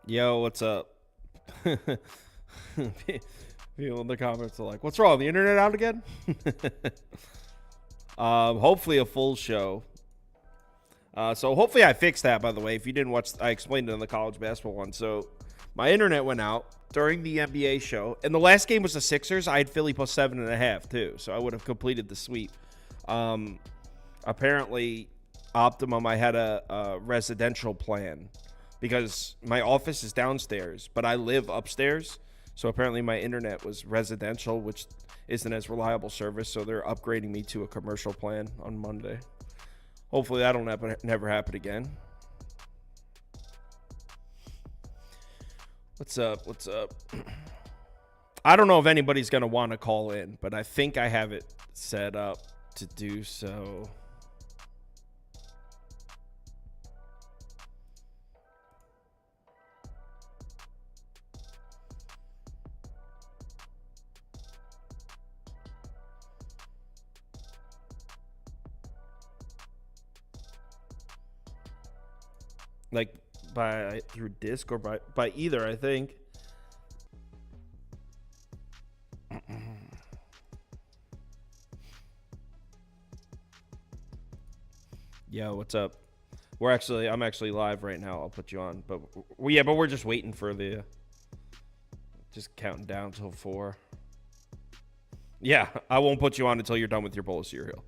Yo, what's up? People in the comments are like, "What's wrong? The internet out again?" Hopefully a full show. So hopefully I fixed that. By the way, if you didn't watch, I explained it in the college basketball one. So my internet went out during the NBA show, and the last game was the Sixers. I had Philly plus 7.5 too, so I would have completed the sweep. Apparently, Optimum, I had a residential plan because my office is downstairs, but I live upstairs. So apparently my internet was residential, which isn't as reliable service. So they're upgrading me to a commercial plan on Monday. Hopefully that'll never happen again. What's up? What's up? I don't know if anybody's going to want to call in, but I think I have it set up to do so. Like through disc or by either, I think. Yo, what's up? I'm actually live right now. I'll put you on, but we're just waiting for just counting down till 4. Yeah, I won't put you on until you're done with your bowl of cereal.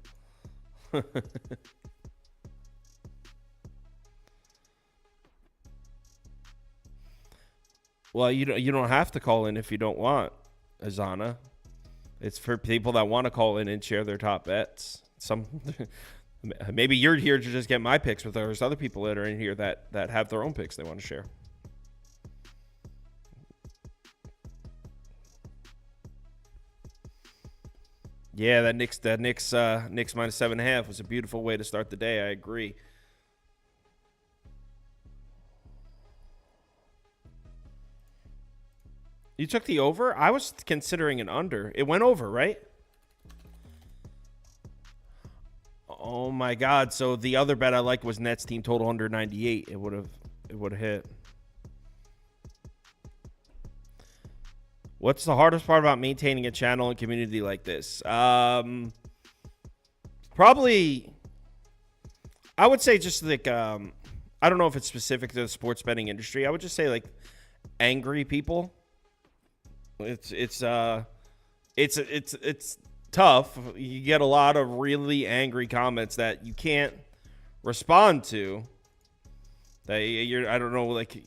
Well, you don't have to call in if you don't want, Azana. It's for people that want to call in and share their top bets. Maybe you're here to just get my picks, but there's other people that are in here that have their own picks they want to share. Yeah, that Knicks minus 7.5 was a beautiful way to start the day. I agree. You took the over? I was considering an under. It went over, right? Oh my God! So the other bet I liked was Nets team total under 98. It would have hit. What's the hardest part about maintaining a channel and community like this? Probably, I would say just like I don't know if it's specific to the sports betting industry. I would just say like angry people. It's tough. You get a lot of really angry comments that you can't respond to. I don't know, like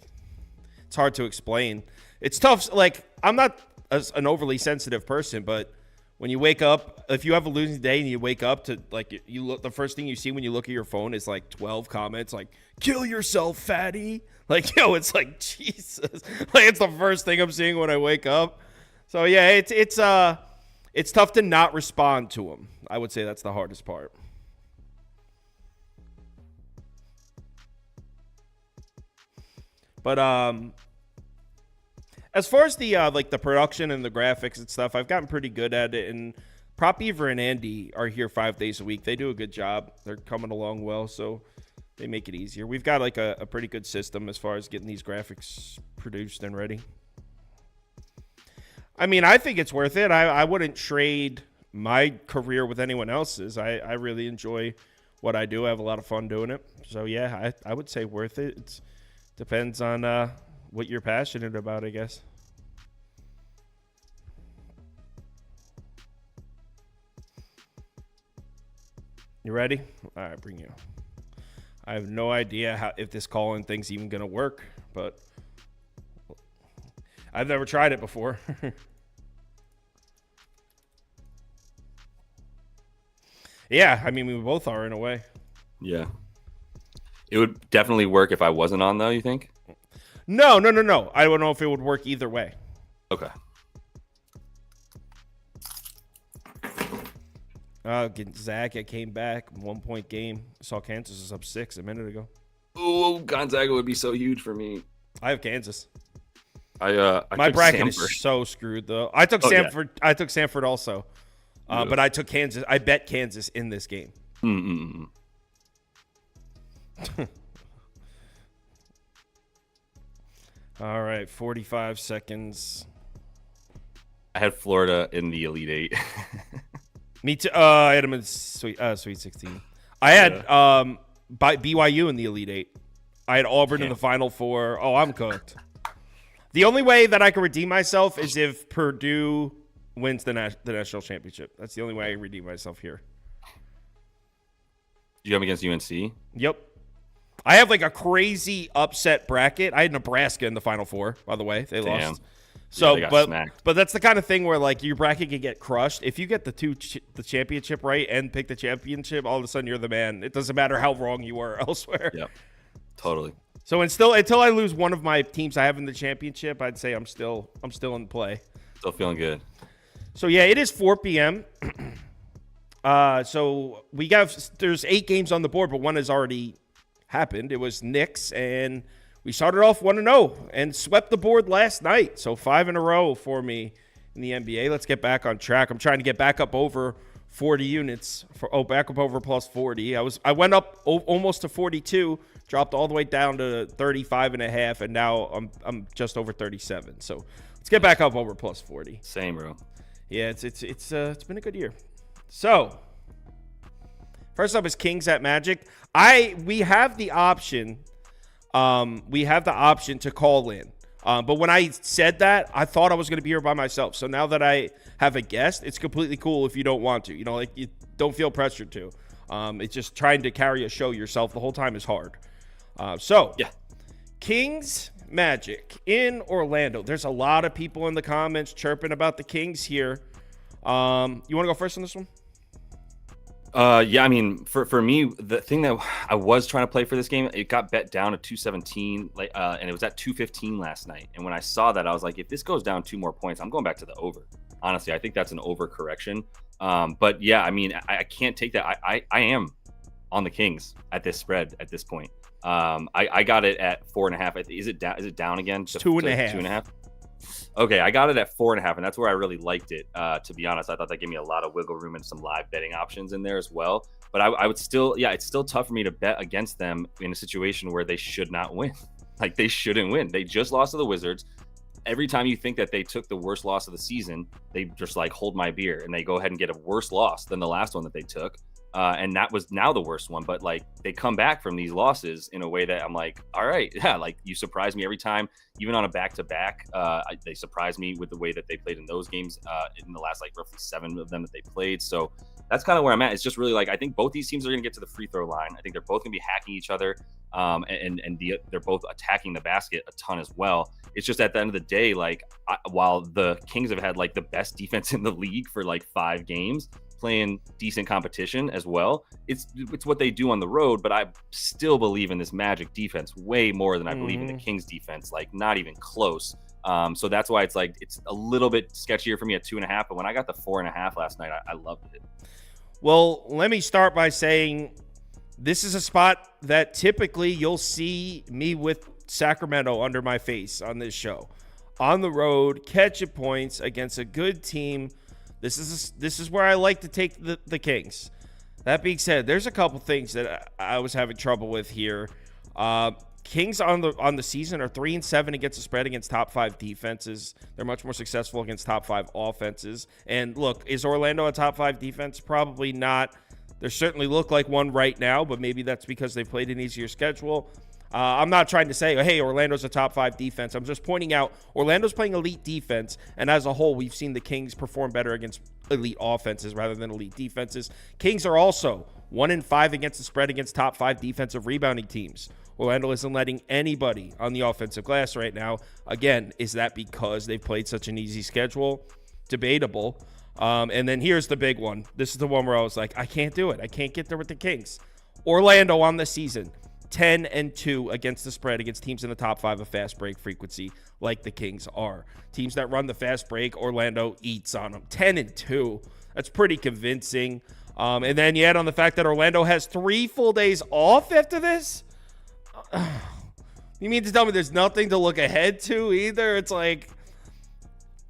it's hard to explain. It's tough. Like I'm not an overly sensitive person, but when you wake up, if you have a losing day and you wake up to like you look, the first thing you see when you look at your phone is like 12 comments like "kill yourself, fatty." Like it's like Jesus. Like it's the first thing I'm seeing when I wake up. So yeah, it's tough to not respond to them. I would say that's the hardest part. But as far as the like the production and the graphics and stuff, I've gotten pretty good at it. And Prop Ever and Andy are here 5 days a week. They do a good job. They're coming along well, so they make it easier. We've got like a pretty good system as far as getting these graphics produced and ready. I mean, I think it's worth it. I wouldn't trade my career with anyone else's. I really enjoy what I do. I have a lot of fun doing it. So, yeah, I would say worth it. It depends on what you're passionate about, I guess. You ready? All right, bring you. I have no idea if this call-in thing's even going to work, but I've never tried it before. Yeah, I mean, we both are in a way. Yeah. It would definitely work if I wasn't on, though, you think? No. I don't know if it would work either way. Okay. Gonzaga came back, 1-point game. Saw Kansas was up 6 a minute ago. Oh, Gonzaga would be so huge for me. I have Kansas. My bracket is so screwed though. I took Stanford. Yeah. I took Stanford also, but I took Kansas. I bet Kansas in this game. All right, 45 seconds. I had Florida in the Elite Eight. Me too. I had them in Sweet 16. I had BYU in the Elite Eight. I had Auburn in the Final Four. Oh, I'm cooked. The only way that I can redeem myself is if Purdue wins the national championship. That's the only way I can redeem myself here. You have them against UNC? Yep. I have like a crazy upset bracket. I had Nebraska in the Final Four, by the way. They lost. So, yeah, but that's the kind of thing where like your bracket can get crushed. If you get the championship right and pick the championship, all of a sudden you're the man. It doesn't matter how wrong you were elsewhere. Yep, totally. So until I lose one of my teams I have in the championship, I'd say I'm still in play. Still feeling good. So yeah, it is 4 p.m. So there's 8 games on the board, but one has already happened. It was Knicks, and we started off 1-0 and swept the board last night. So 5 in a row for me in the NBA. Let's get back on track. I'm trying to get back up over 40 units. Back up over plus 40. I went up almost to 42, dropped all the way down to 35 and a half, and now I'm just over 37. So let's get back up over plus 40. Same, bro. Yeah, it's been a good year. So first up is Kings at Magic. We have the option. We have the option to call in. But when I said that, I thought I was going to be here by myself. So now that I have a guest, it's completely cool if you don't want to. You know, like you don't feel pressured to. It's just trying to carry a show yourself the whole time is hard. Yeah. Kings Magic in Orlando. There's a lot of people in the comments chirping about the Kings here. You want to go first on this one? Yeah, I mean, for me, the thing that I was trying to play for this game, it got bet down to 217, and it was at 215 last night. And when I saw that, I was like, if this goes down 2 more points, I'm going back to the over. Honestly, I think that's an overcorrection. But yeah, I mean, I can't take that. I am on the Kings at this spread at this point. I got it at 4.5. Is it down? Is it down again? 2.5. 2.5. Okay, I got it at 4.5, and that's where I really liked it. To be honest, I thought that gave me a lot of wiggle room and some live betting options in there as well. But I would still, it's still tough for me to bet against them in a situation where they should not win. Like, they shouldn't win. They just lost to the Wizards. Every time you think that they took the worst loss of the season, they just like hold my beer and they go ahead and get a worse loss than the last one that they took. And that was now the worst one. But like, they come back from these losses in a way that I'm like, all right, yeah, like you surprise me every time, even on a back-to-back. They surprised me with the way that they played in those games in the last like roughly 7 of them that they played. So that's kind of where I'm at. It's just really like, I think both these teams are going to get to the free throw line. I think they're both going to be hacking each other. They're both attacking the basket a ton as well. It's just at the end of the day, like while the Kings have had like the best defense in the league for like 5 games, playing decent competition as well, it's what they do on the road. But I still believe in this Magic defense way more than I believe in the Kings defense, like not even close. So that's why it's like it's a little bit sketchier for me at 2.5. But when I got the 4.5 last night, I loved it. Well, let me start by saying this is a spot that typically you'll see me with Sacramento under my face on this show. On the road, catching points against a good team. This is where I like to take the Kings. That being said, there's a couple things that I was having trouble with here. Kings on the season are 3-7 against the spread against top 5 defenses. They're much more successful against top 5 offenses. And look, is Orlando a top 5 defense? Probably not. They certainly look like one right now, but maybe that's because they played an easier schedule. I'm not trying to say, hey, Orlando's a top 5 defense. I'm just pointing out Orlando's playing elite defense, and as a whole, we've seen the Kings perform better against elite offenses rather than elite defenses. Kings are also 1-5 against the spread against top 5 defensive rebounding teams. Orlando isn't letting anybody on the offensive glass right now. Again, is that because they've played such an easy schedule? Debatable. And then here's the big one. This is the one where I was like, I can't do it. I can't get there with the Kings. Orlando on the season, 10-2 against the spread against teams in the top 5 of fast break frequency like the Kings are. Teams that run the fast break, Orlando eats on them. 10-2. That's pretty convincing. And then you add on the fact that Orlando has 3 full days off after this. You mean to tell me there's nothing to look ahead to either? It's like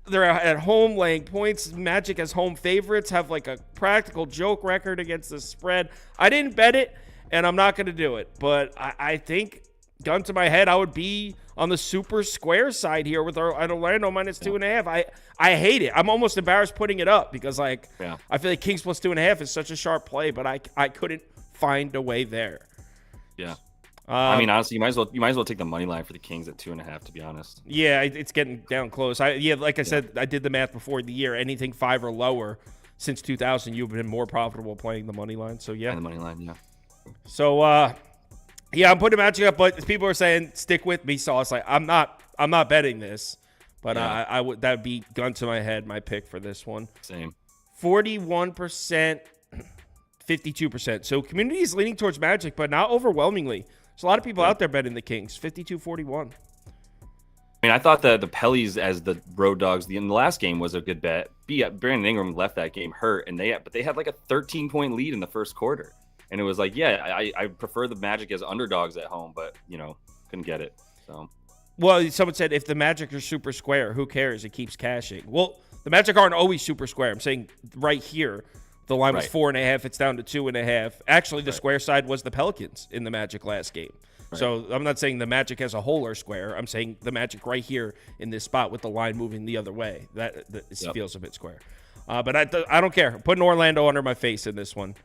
they're at home laying points. Magic as home favorites have like a practical joke record against the spread. I didn't bet it, and I'm not going to do it. But I think gun to my head, I would be on the super square side here with at Orlando minus 2.5. I hate it. I'm almost embarrassed putting it up because I feel like Kings plus 2.5 is such a sharp play, but I couldn't find a way there. Yeah. I mean, honestly, you might as well take the money line for the Kings at 2.5. To be honest. Yeah, it's getting down close. Like I said, I did the math before the year. Anything 5 or lower since 2000, you've been more profitable playing the money line. So yeah, and the money line, yeah. So I'm putting Magic up, but people are saying stick with me. So I was like, I'm not betting this, but I would that would be gun to my head. My pick for this one. Same. 41%, 52%. So community is leaning towards Magic, but not overwhelmingly. There's a lot of people out there betting the Kings. 52-41. I mean, I thought the Pellies as the road dogs in the last game was a good bet. Brandon Ingram left that game hurt, but they had like a 13-point lead in the first quarter. And it was like, I prefer the Magic as underdogs at home, but, couldn't get it. So, well, someone said if the Magic are super square, who cares? It keeps cashing. Well, the Magic aren't always super square. I'm saying right here, the line was 4.5. It's down to 2.5. Actually, the square side was the Pelicans in the Magic last game. Right. So I'm not saying the Magic as a whole are square. I'm saying the Magic right here in this spot with the line moving the other way. That feels a bit square. But I don't care. I'm putting Orlando under my face in this one.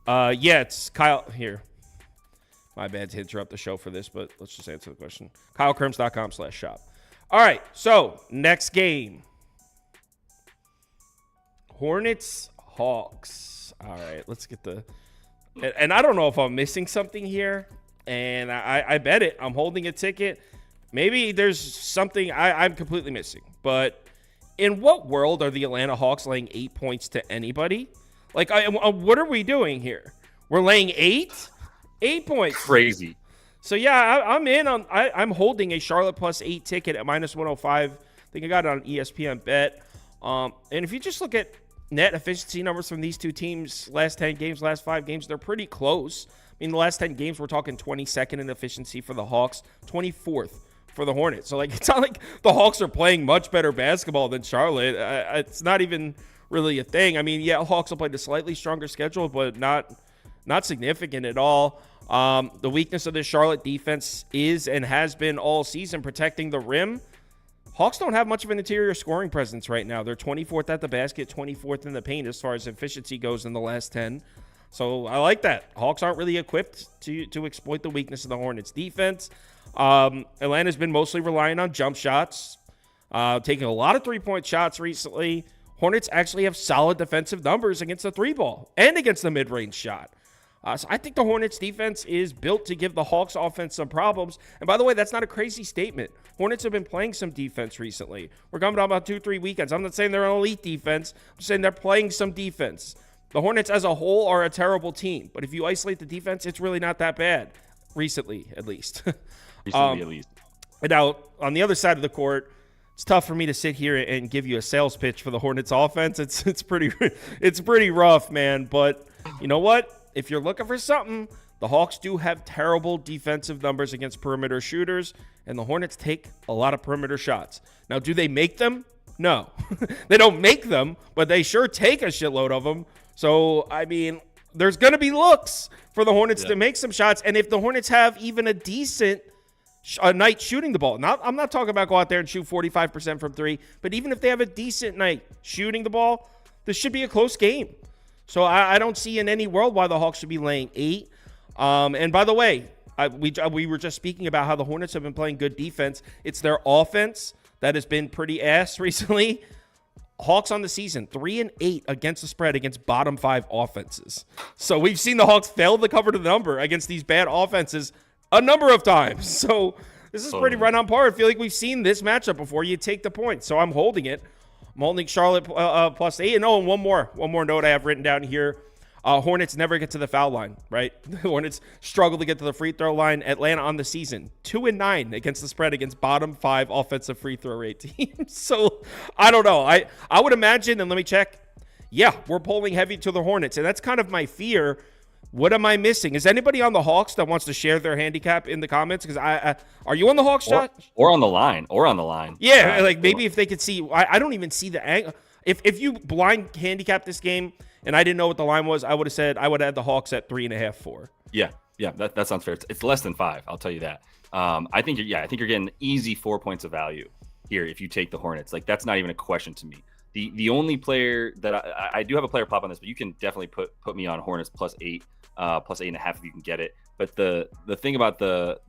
It's Kyle here. My bad to interrupt the show for this, but let's just answer the question. KyleKirms.com/shop. All right, so next game. Hornets, Hawks. All right, let's get and I don't know if I'm missing something here, and I bet it. I'm holding a ticket. Maybe there's something I'm completely missing, but in what world are the Atlanta Hawks laying 8 points to anybody? Like, what are we doing here? We're laying 8? 8 points. Crazy. So, yeah, I'm in on – I'm holding a Charlotte plus 8 ticket at minus 105. I think I got it on ESPN Bet. And if you just look at net efficiency numbers from these two teams, last 10 games, last 5 games, they're pretty close. I mean, the last 10 games, we're talking 22nd in efficiency for the Hawks, 24th for the Hornets. So, like, it's not like the Hawks are playing much better basketball than Charlotte. It's not even – really a thing. I mean, yeah, Hawks will play the slightly stronger schedule, but not significant at all. The weakness of the Charlotte defense is and has been all season protecting the rim. Hawks don't have much of an interior scoring presence right now. They're 24th at the basket, 24th in the paint as far as efficiency goes in the last 10. So I like that. Hawks aren't really equipped to exploit the weakness of the Hornets defense. Atlanta's been mostly relying on jump shots, taking a lot of three-point shots recently. Hornets actually have solid defensive numbers against the three ball and against the mid-range shot. So I think the Hornets defense is built to give the Hawks offense some problems. And by the way, that's not a crazy statement. Hornets have been playing some defense recently. We're coming up about 2-3 weekends. I'm not saying they're an elite defense. I'm just saying they're playing some defense. The Hornets as a whole are a terrible team. But if you isolate the defense, it's really not that bad. Recently, at least. Recently, at least. And now, on the other side of the court, it's tough for me to sit here and give you a sales pitch for the Hornets offense. It's pretty rough, man. But you know what? If you're looking for something, the Hawks do have terrible defensive numbers against perimeter shooters, and the Hornets take a lot of perimeter shots. Now, do they make them? No. They don't make them, but they sure take a shitload of them. So, I mean, there's going to be looks for the Hornets to make some shots. And if the Hornets have even a decent night shooting the ball. I'm not talking about go out there and shoot 45% from three, but even if they have a decent night shooting the ball, this should be a close game. So I don't see in any world why the Hawks should be laying 8. And by the way, we were just speaking about how the Hornets have been playing good defense. It's their offense that has been pretty ass recently. Hawks on the season, 3-8 against the spread against bottom 5 offenses. So we've seen the Hawks fail to cover the number against these bad offenses a number of times. So this is pretty right on par. I feel like we've seen this matchup before. You take the point. So I'm holding it. I'm holding Charlotte plus 8. And one more note I have written down here. Hornets never get to the foul line, right? The Hornets struggle to get to the free throw line. Atlanta on the season, 2-9 against the spread against bottom 5 offensive free throw rate teams. So I don't know. I would imagine, and let me check. Yeah, we're pulling heavy to the Hornets. And that's kind of my fear. What am I missing? Is anybody on the Hawks that wants to share their handicap in the comments? Because are you on the Hawks, Josh? Or on the line. Yeah, like maybe if they could see. I don't even see the angle. If you blind handicap this game and I didn't know what the line was, I would have said I would add the Hawks at 3.5, 4. Yeah. Yeah, that sounds fair. It's less than 5. I'll tell you that. I think you're getting easy 4 points of value here if you take the Hornets. Like, that's not even a question to me. The only player that I do have a player pop on this, but you can definitely put me on Hornets +8, +8.5 if you can get it. But the thing about the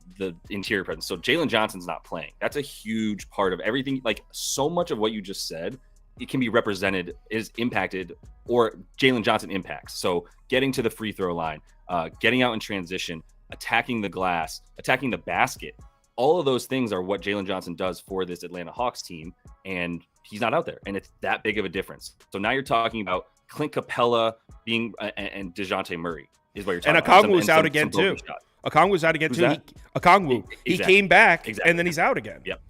interior presence, so Jalen Johnson's not playing. That's a huge part of everything. Like, so much of what you just said, it can be represented, is impacted, or Jalen Johnson impacts. So getting to the free throw line, getting out in transition, attacking the glass, attacking the basket. All of those things are what Jalen Johnson does for this Atlanta Hawks team, and he's not out there, and it's that big of a difference. So now you're talking about Clint Capella being and DeJounte Murray is what you're talking about. And Okongwu's out again too. Okongwu's out again too. Okongwu. He came back, and then he's out again. Yep,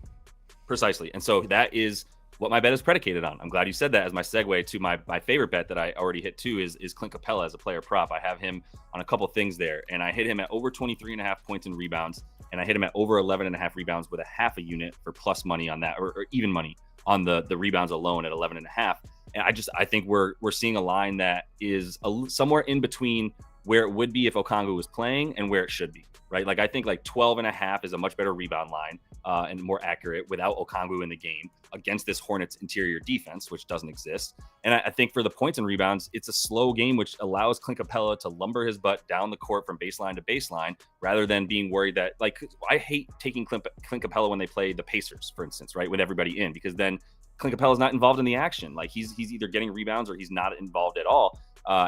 precisely. And so that is what my bet is predicated on. I'm glad you said that as my segue to my favorite bet that I already hit too is Clint Capella as a player prop. I have him on a couple things there, and I hit him at over 23.5 points in rebounds, and I hit him at over 11.5 rebounds with a half a unit for plus money on that, or even money on the rebounds alone at 11.5. And I think we're seeing a line that is somewhere in between where it would be if Okongwu was playing and where it should be, right? Like, I think like 12.5 is a much better rebound line and more accurate without Okongwu in the game against this Hornets interior defense, which doesn't exist. And I think for the points and rebounds, it's a slow game, which allows Clint Capella to lumber his butt down the court from baseline to baseline, rather than being worried that, like, I hate taking Clint Capella when they play the Pacers, for instance, right? With everybody in, because then Clint Capella's not involved in the action. Like, he's either getting rebounds or he's not involved at all.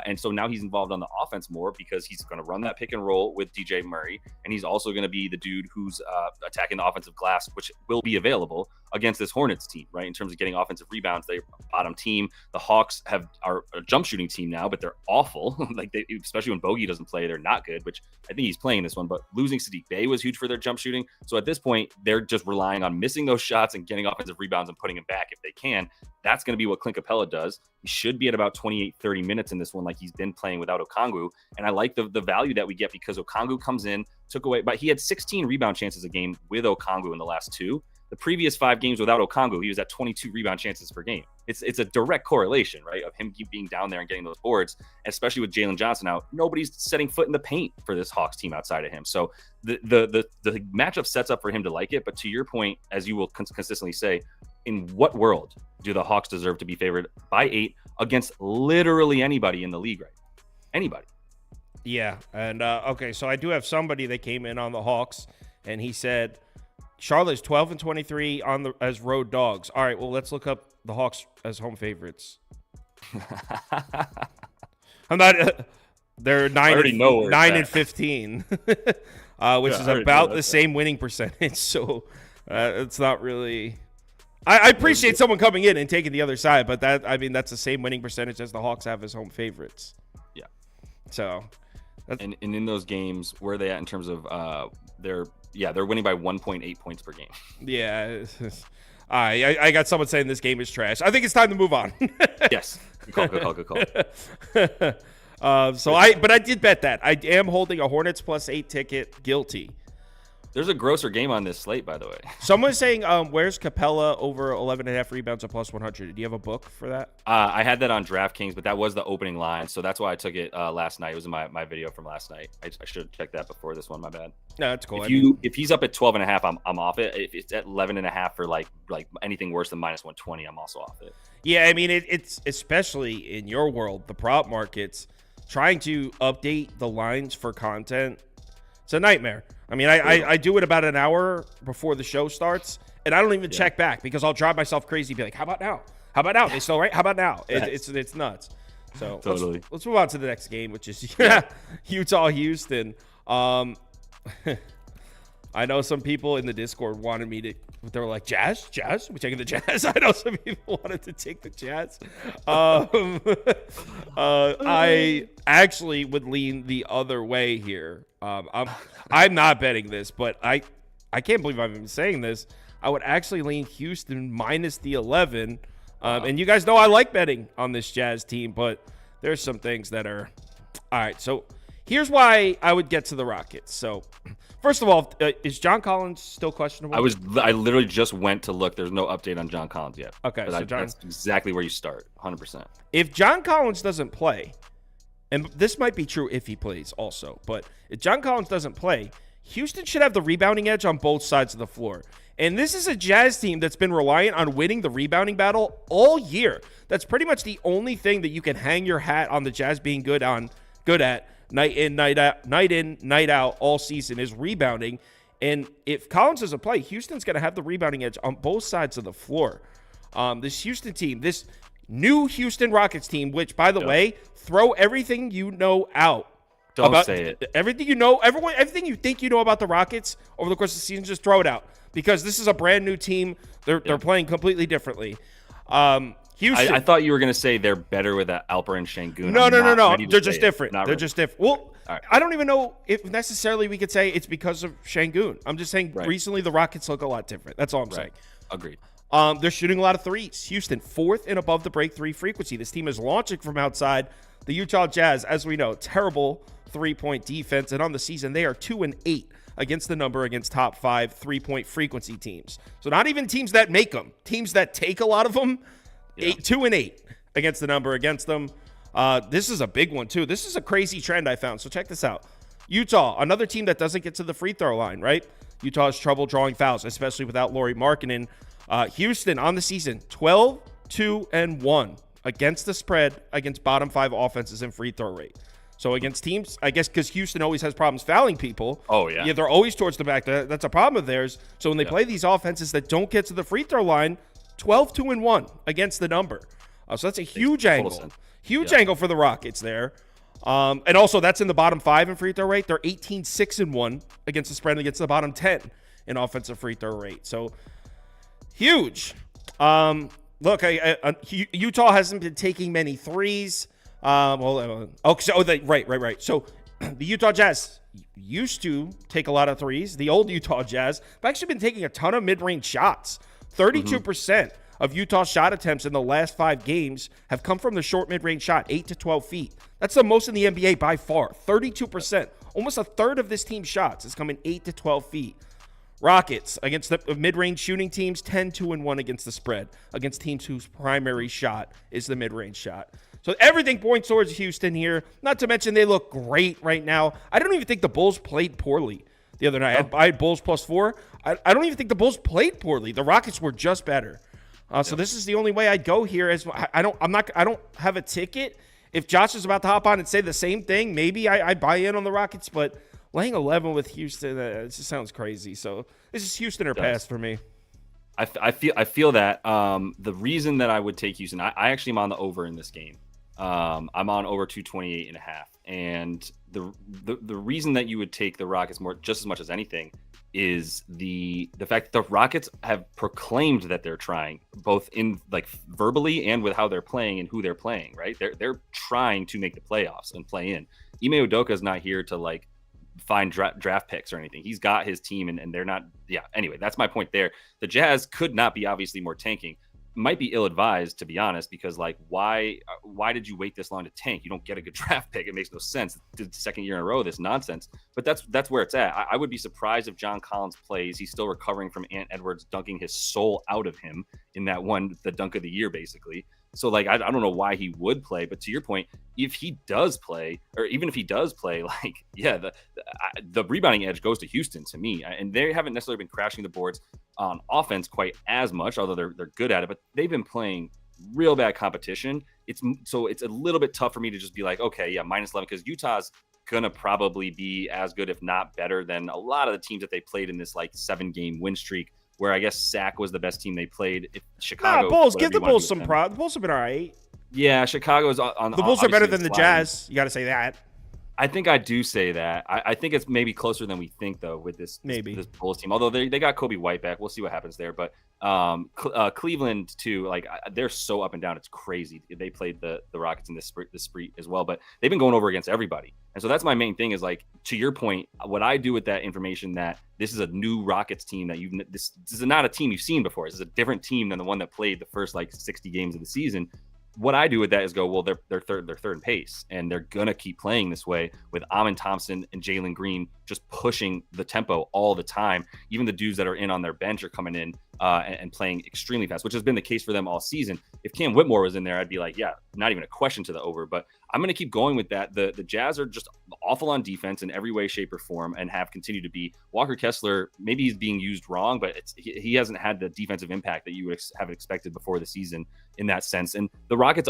And so now he's involved on the offense more because he's going to run that pick and roll with DJ Murray. And he's also going to be the dude who's attacking the offensive glass, which will be available against this Hornets team, right? In terms of getting offensive rebounds, they're a bottom team. The Hawks are a jump shooting team now, but they're awful. Especially when Bogey doesn't play, they're not good, which I think he's playing this one. But losing Sadiq Bey was huge for their jump shooting. So at this point, they're just relying on missing those shots and getting offensive rebounds and putting them back if they can. That's going to be what Clint Capella does. He should be at about 28, 30 minutes in this one, like he's been playing without Okongwu. And I like the value that we get because Okongwu comes in, took away, but he had 16 rebound chances a game with Okongwu in the last 2. The previous 5 games without Okongwu, he was at 22 rebound chances per game. It's a direct correlation, right, of him being down there and getting those boards, especially with Jalen Johnson out. Nobody's setting foot in the paint for this Hawks team outside of him. So the matchup sets up for him to like it. But to your point, as you will consistently say, in what world do the Hawks deserve to be favored by 8 against literally anybody in the league, right? Anybody. Yeah. And okay, so I do have somebody that came in on the Hawks, and he said Charlotte's 12-23 as road dogs. All right, well, let's look up the Hawks as home favorites. I'm not. They're 9-15, which is about the same winning percentage. So it's not really. I appreciate someone coming in and taking the other side, but that's the same winning percentage as the Hawks have as home favorites. Yeah. So. And in those games, where are they at in terms of they're winning by 1.8 points per game. Yeah. I got someone saying this game is trash. I think it's time to move on. Yes. Good call. But I did bet that. I am holding a Hornets +8 ticket guilty. There's a grosser game on this slate, by the way. Someone's saying, where's Capella over 11.5 rebounds at +100? Do you have a book for that? I had that on DraftKings, but that was the opening line, so that's why I took it last night. It was in my video from last night. I should have checked that before this one. My bad. No, that's cool. If he's up at 12.5, I'm off it. If it's at 11.5 for like anything worse than -120, I'm also off it. Yeah, I mean it's especially in your world, the prop markets, trying to update the lines for content. It's a nightmare. I mean, I do it about an hour before the show starts, and I don't even check back because I'll drive myself crazy. Be like, how about now? How about now? They still right? How about now? It's nuts. So totally. Let's move on to the next game, which is Utah Houston. I know some people in the Discord wanted me to. They were like, Jazz? We're taking the Jazz? I know some people wanted to take the Jazz. I actually would lean the other way here. I'm not betting this, but I can't believe I'm even saying this. I would actually lean Houston minus the 11. And you guys know I like betting on this Jazz team, but there's some things that are all right. So here's why I would get to the Rockets. So first of all, is John Collins still questionable? I literally just went to look. There's no update on John Collins yet. Okay, so that's exactly where you start, 100%. If John Collins doesn't play, and this might be true if he plays also, but if John Collins doesn't play, Houston should have the rebounding edge on both sides of the floor. And this is a Jazz team that's been reliant on winning the rebounding battle all year. That's pretty much the only thing that you can hang your hat on the Jazz being good at night in, night out all season is rebounding. And if Collins doesn't play, Houston's going to have the rebounding edge on both sides of the floor. This Houston team, this new Houston Rockets team, which, by the way, throw everything you know out. Don't say it. Everything you know, everything you think you know about the Rockets over the course of the season, just throw it out. Because this is a brand new team. They're playing completely differently. Houston. I thought you were going to say they're better with Alper and Şengün. No. They're just different. They're just different. Well, right. I don't even know if necessarily we could say it's because of Şengün. I'm just saying recently the Rockets look a lot different. That's all I'm saying. Agreed. They're shooting a lot of threes. Houston, 4th and above the break 3 frequency. This team is launching from outside. The Utah Jazz, as we know, terrible 3-point defense. And on the season, they are 2-8 against the number against top 5 3-point frequency teams. So not even teams that make them. Teams that take a lot of them, 2-8 against the number against them. This is a big one, too. This is a crazy trend I found. So check this out. Utah, another team that doesn't get to the free throw line, right? Utah has trouble drawing fouls, especially without Lauri Markkanen. Houston on the season, 12-2-1 against the spread against bottom 5 offenses in free throw rate. So against teams, I guess because Houston always has problems fouling people. Oh, yeah. Yeah, they're always towards the back. That's a problem of theirs. So when they play these offenses that don't get to the free throw line, 12-2-1 against the number. So that's a huge angle. Huge angle for the Rockets there. And also that's in the bottom 5 in free throw rate. They're 18-6-1 against the spread against the bottom 10 in offensive free throw rate. So huge. Look, Utah hasn't been taking many threes. Right. So the Utah Jazz used to take a lot of threes. The old Utah Jazz have actually been taking a ton of mid-range shots. 32% of Utah's shot attempts in the last 5 games have come from the short mid-range shot, 8 to 12 feet. That's the most in the NBA by far. 32%. Almost a third of this team's shots is coming 8 to 12 feet. Rockets against the mid-range shooting teams, 10-2-1 against the spread, against teams whose primary shot is the mid-range shot. So everything points towards Houston here. Not to mention they look great right now. I don't even think the Bulls played poorly the other night. I had Bulls +4. I don't even think the Bulls played poorly. The Rockets were just better. So this is the only way I'd go here. I don't have a ticket. If Josh is about to hop on and say the same thing, maybe I buy in on the Rockets, but laying 11 with Houston, it just sounds crazy. So this is Houston or pass for me. I feel that. The reason that I would take Houston, I actually am on the over in this game. I'm on over 228.5, and the reason that you would take the Rockets just as much as anything is the fact that the Rockets have proclaimed that they're trying, both in like verbally and with how they're playing and who they're playing. Right, they're trying to make the playoffs and play in. Ime Udoka is not here to like find draft picks or anything. He's got his team, and they're not. Yeah. Anyway, that's my point there. The Jazz could not be obviously more tanking. Might be ill-advised, to be honest, because like why did you wait this long to tank? You don't get a good draft pick. It makes no sense. The second year in a row, this nonsense. But that's where it's at. I would be surprised if John Collins plays. He's still recovering from Ant Edwards dunking his soul out of him in that one, the dunk of the year, basically. So like I don't know why he would play, but to your point, if he does play, or even if he does play, like the rebounding edge goes to Houston to me, and they haven't necessarily been crashing the boards on offense quite as much, although they're good at it. But they've been playing real bad competition. It's a little bit tough for me to just be like, okay, yeah, -11, because Utah's gonna probably be as good, if not better, than a lot of the teams that they played in this like 7-game win streak, where I guess Sac was the best team they played. If Chicago, Bulls, give the Bulls some props. The Bulls have been all right. Yeah, Chicago's on. The Bulls are better than the Jazz. You got to say that. I think I do say that. I think it's maybe closer than we think, though, with this Bulls team. Although they got Kobe White back. We'll see what happens there. But Cleveland, too, like they're so up and down. It's crazy. They played the Rockets in this spree as well. But they've been going over against everybody. And so that's my main thing is, like, to your point, what I do with that information that this is a new Rockets team that this is not a team you've seen before. This is a different team than the one that played the first, like, 60 games of the season. What I do with that is go, well, they're third in pace, and they're gonna keep playing this way with Amin Thompson and Jalen Green just pushing the tempo all the time. Even the dudes that are in on their bench are coming in and playing extremely fast, which has been the case for them all season. If Cam Whitmore was in there, I'd be like, yeah, not even a question to the over. But I'm going to keep going with that. The Jazz are just awful on defense in every way, shape, or form, and have continued to be. Walker Kessler, maybe he's being used wrong, but he hasn't had the defensive impact that you would have expected before the season in that sense. And the Rockets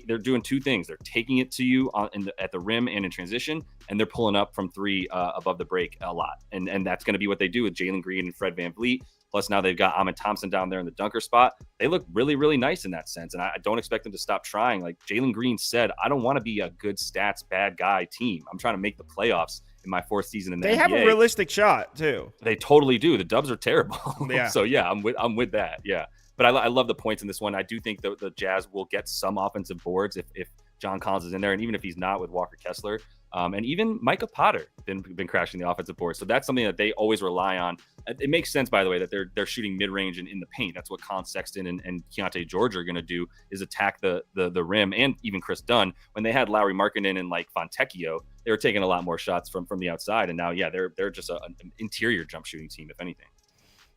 they're doing two things. They're taking it to you at the rim and in transition, and they're pulling up from three above the break a lot. And that's going to be what they do with Jalen Green and Fred VanVleet. Plus now they've got Ahmed Thompson down there in the dunker spot. They look really, really nice in that sense. And I don't expect them to stop trying. Like Jalen Green said, I don't want to be a good stats, bad guy team. I'm trying to make the playoffs in my fourth season in the NBA. They have a realistic shot too. They totally do. The Dubs are terrible. Yeah. So yeah, I'm with that. Yeah. But I love the points in this one. I do think the Jazz will get some offensive boards if John Collins is in there, and even if he's not with Walker Kessler. And even Micah Potter been crashing the offensive board. So that's something that they always rely on. It makes sense, by the way, that they're shooting mid-range and in the paint. That's what Colin Sexton and Keontae George are going to do, is attack the rim, and even Chris Dunn. When they had Lauri Markkanen and like Fontecchio, they were taking a lot more shots from the outside. And now, yeah, they're just an interior jump shooting team, if anything.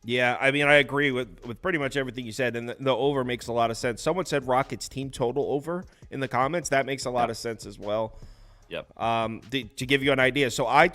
Yeah, I mean, I agree with pretty much everything you said, and the over makes a lot of sense. Someone said Rockets team total over in the comments. That makes a lot of sense as well. Yep. To give you an idea, so I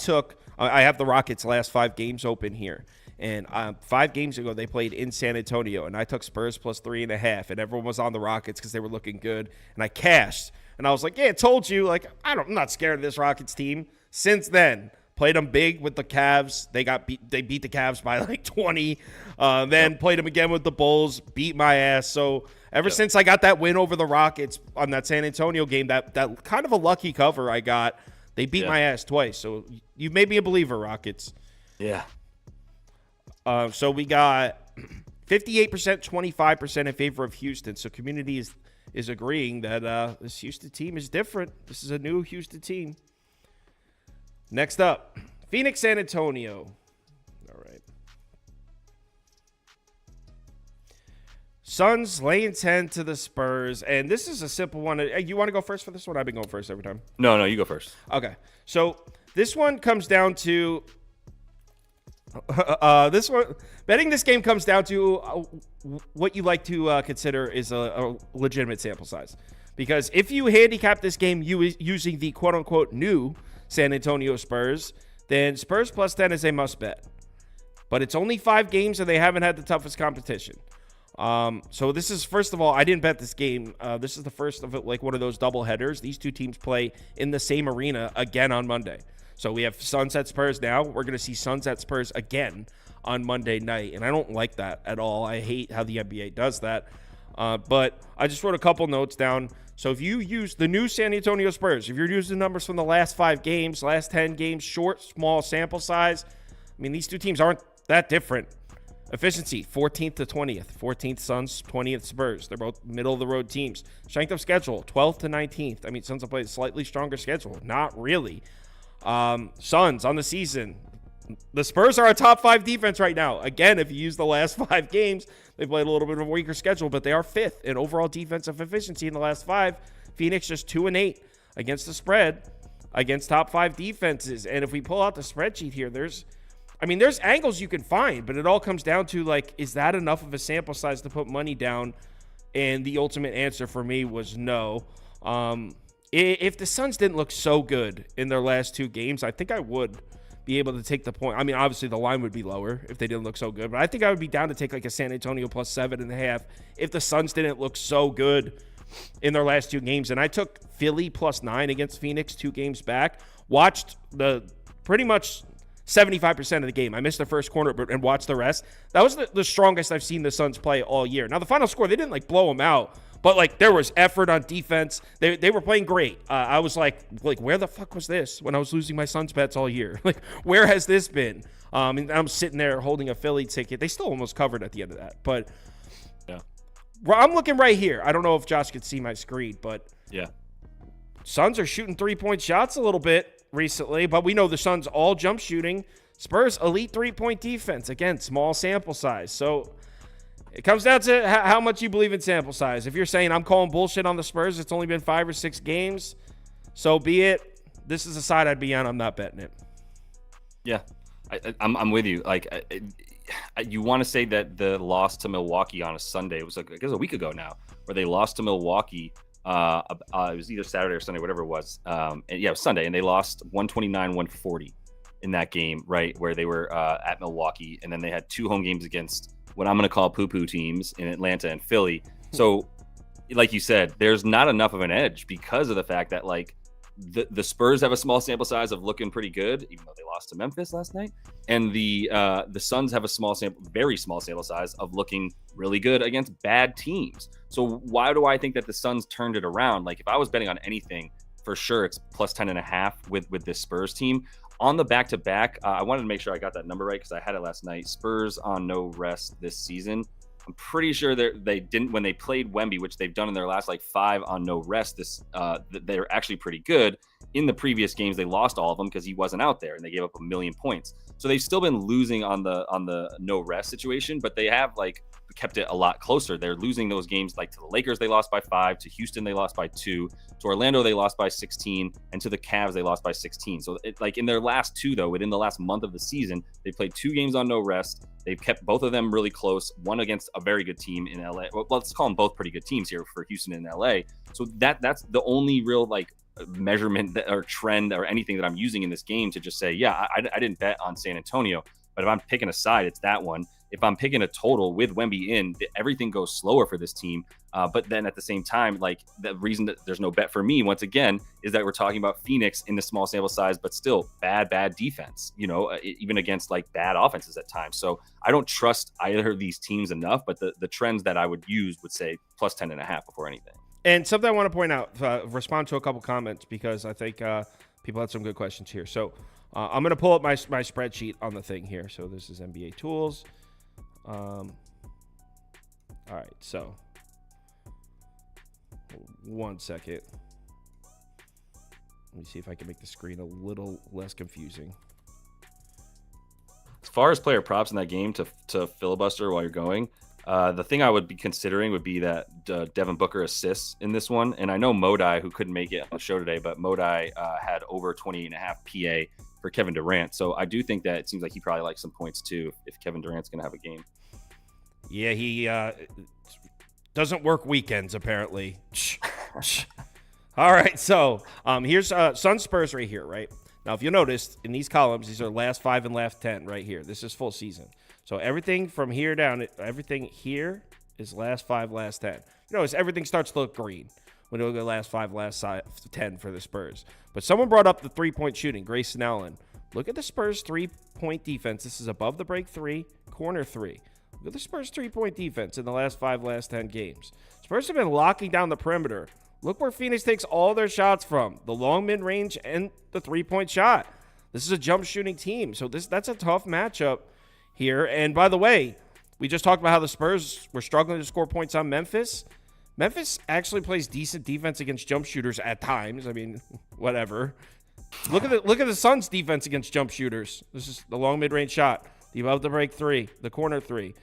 have the Rockets' last 5 games open here, and 5 games ago they played in San Antonio, and I took Spurs plus 3.5, and everyone was on the Rockets because they were looking good, and I cashed, and I was like, yeah, I told you, like I'm not scared of this Rockets team. Since then, played them big with the Cavs. They beat the Cavs by like 20. Then played them again with the Bulls, beat my ass. So ever since I got that win over the Rockets on that San Antonio game, that kind of a lucky cover I got, they beat my ass twice. So you've made me a believer, Rockets. Yeah. So we got 58%, 25% in favor of Houston. So community is agreeing that this Houston team is different. This is a new Houston team. Next up, Phoenix, San Antonio. All right. Suns laying 10 to the Spurs. And this is a simple one. You want to go first for this one? I've been going first every time. No, you go first. Okay. So this one comes down to betting this game comes down to what you like to consider is a legitimate sample size. Because if you handicap this game using the quote-unquote new San Antonio Spurs, then Spurs plus 10 is a must bet. But it's only 5 games, and they haven't had the toughest competition. So this is, first of all, I didn't bet this game. This is the first of like one of those double headers. These two teams play in the same arena again on Monday. So we have Suns at Spurs now. We're going to see Suns at Spurs again on Monday night, and I don't like that at all. I hate how the NBA does that. But I just wrote a couple notes down. So if you use the new San Antonio Spurs, if you're using numbers from the last 5 games, last 10 games, short, small sample size, I mean, these two teams aren't that different. Efficiency, 14th to 20th. 14th Suns, 20th Spurs. They're both middle-of-the-road teams. Strength of schedule, 12th to 19th. I mean, Suns have played a slightly stronger schedule. Not really. Suns on the season. The Spurs are a top 5 defense right now. Again, if you use the last 5 games, they played a little bit of a weaker schedule, but they are 5th in overall defensive efficiency in the last 5. Phoenix just 2-8 against the spread against top 5 defenses. And if we pull out the spreadsheet here, there's angles you can find, but it all comes down to, like, is that enough of a sample size to put money down? And the ultimate answer for me was no. If the Suns didn't look so good in their last 2 games, I think I would be able to take the point. I mean, obviously the line would be lower if they didn't look so good, but I think I would be down to take like a San Antonio plus 7.5 if the Suns didn't look so good in their last 2 games. And I took Philly plus 9 against Phoenix 2 games back. Watched the pretty much 75% of the game. I missed the first quarter and watched the rest. That was the strongest I've seen the Suns play all year. Now the final score, they didn't like blow them out, but like there was effort on defense. They were playing great. I was like where the fuck was this when I was losing my Suns bets all year? Like where has this been? And I'm sitting there holding a Philly ticket. They still almost covered at the end of that. But yeah, I'm looking right here. I don't know if Josh could see my screen, but yeah, Suns are shooting 3-point shots a little bit recently, but we know the Suns all jump shooting. Spurs elite 3-point defense. Again, small sample size. So it comes down to how much you believe in sample size. If you're saying I'm calling bullshit on the Spurs, it's only been 5 or 6 games, so be it. This is a side I'd be on. I'm not betting it. Yeah, I'm with you. Like, you want to say that the loss to Milwaukee on a Sunday, it was like, I guess a week ago now, where they lost to Milwaukee. It was either Saturday or Sunday, whatever it was. And yeah, it was Sunday, and they lost 129-140 in that game, right, where they were at Milwaukee, and then they had 2 home games against what I'm going to call poo-poo teams in Atlanta and Philly. So, like you said, there's not enough of an edge because of the fact that, like, the Spurs have a small sample size of looking pretty good, even though they lost to Memphis last night, and the Suns have a very small sample size of looking really good against bad teams. So why do I think that the Suns turned it around? Like, if I was betting on anything, for sure it's plus 10.5 with this Spurs team on the back-to-back. I wanted to make sure I got that number right because I had it last night. Spurs on no rest this season. I'm pretty sure they didn't, when they played Wemby, which they've done in their last like 5 on no rest. They're actually pretty good. In the previous games, they lost all of them because he wasn't out there, and they gave up 1 million points. So they've still been losing on the no rest situation, but they have like kept it a lot closer. They're losing those games, like to the Lakers, they lost by 5, to Houston, they lost by 2, to Orlando, they lost by 16, and to the Cavs, they lost by 16. So like in their last 2, though, within the last month of the season, they played 2 games on no rest. They've kept both of them really close, one against a very good team in LA. Well, let's call them both pretty good teams here for Houston and LA. So that's the only real like measurement or trend or anything that I'm using in this game to just say, yeah, I didn't bet on San Antonio, but if I'm picking a side, it's that one. If I'm picking a total with Wemby in, everything goes slower for this team. But then at the same time, like the reason that there's no bet for me, once again, is that we're talking about Phoenix in the small sample size, but still bad defense, even against like bad offenses at times. So I don't trust either of these teams enough, but the trends that I would use would say plus 10.5 before anything. And something I want to point out, respond to a couple comments because I think people had some good questions here. So I'm going to pull up my spreadsheet on the thing here. So this is NBA Tools. All right, so 1 second. Let me see if I can make the screen a little less confusing. As far as player props in that game to filibuster while you're going, the thing I would be considering would be that Devin Booker assists in this one. And I know Modai, who couldn't make it on the show today, but Modai had over 28.5 PA for Kevin Durant. So I do think that it seems like he probably likes some points too if Kevin Durant's going to have a game. Yeah, he doesn't work weekends, apparently. All right, so here's Sun Spurs right here, right? Now, if you notice, in these columns, these are last 5 and last 10 right here. This is full season. So everything from here down, everything here is last 5, last 10. You notice everything starts to look green when you look at last 5, last 10 for the Spurs. But someone brought up the three-point shooting, Grayson Allen. Look at the Spurs' three-point defense. This is above the break 3, corner 3. Look at the Spurs' three-point defense in the last 5, last 10 games. Spurs have been locking down the perimeter. Look where Phoenix takes all their shots from, the long mid-range and the three-point shot. This is a jump-shooting team, so that's a tough matchup here. And by the way, we just talked about how the Spurs were struggling to score points on Memphis. Memphis actually plays decent defense against jump shooters at times. I mean, whatever. Look at the Suns' defense against jump shooters. This is the long mid-range shot, the above the break 3, the corner 3.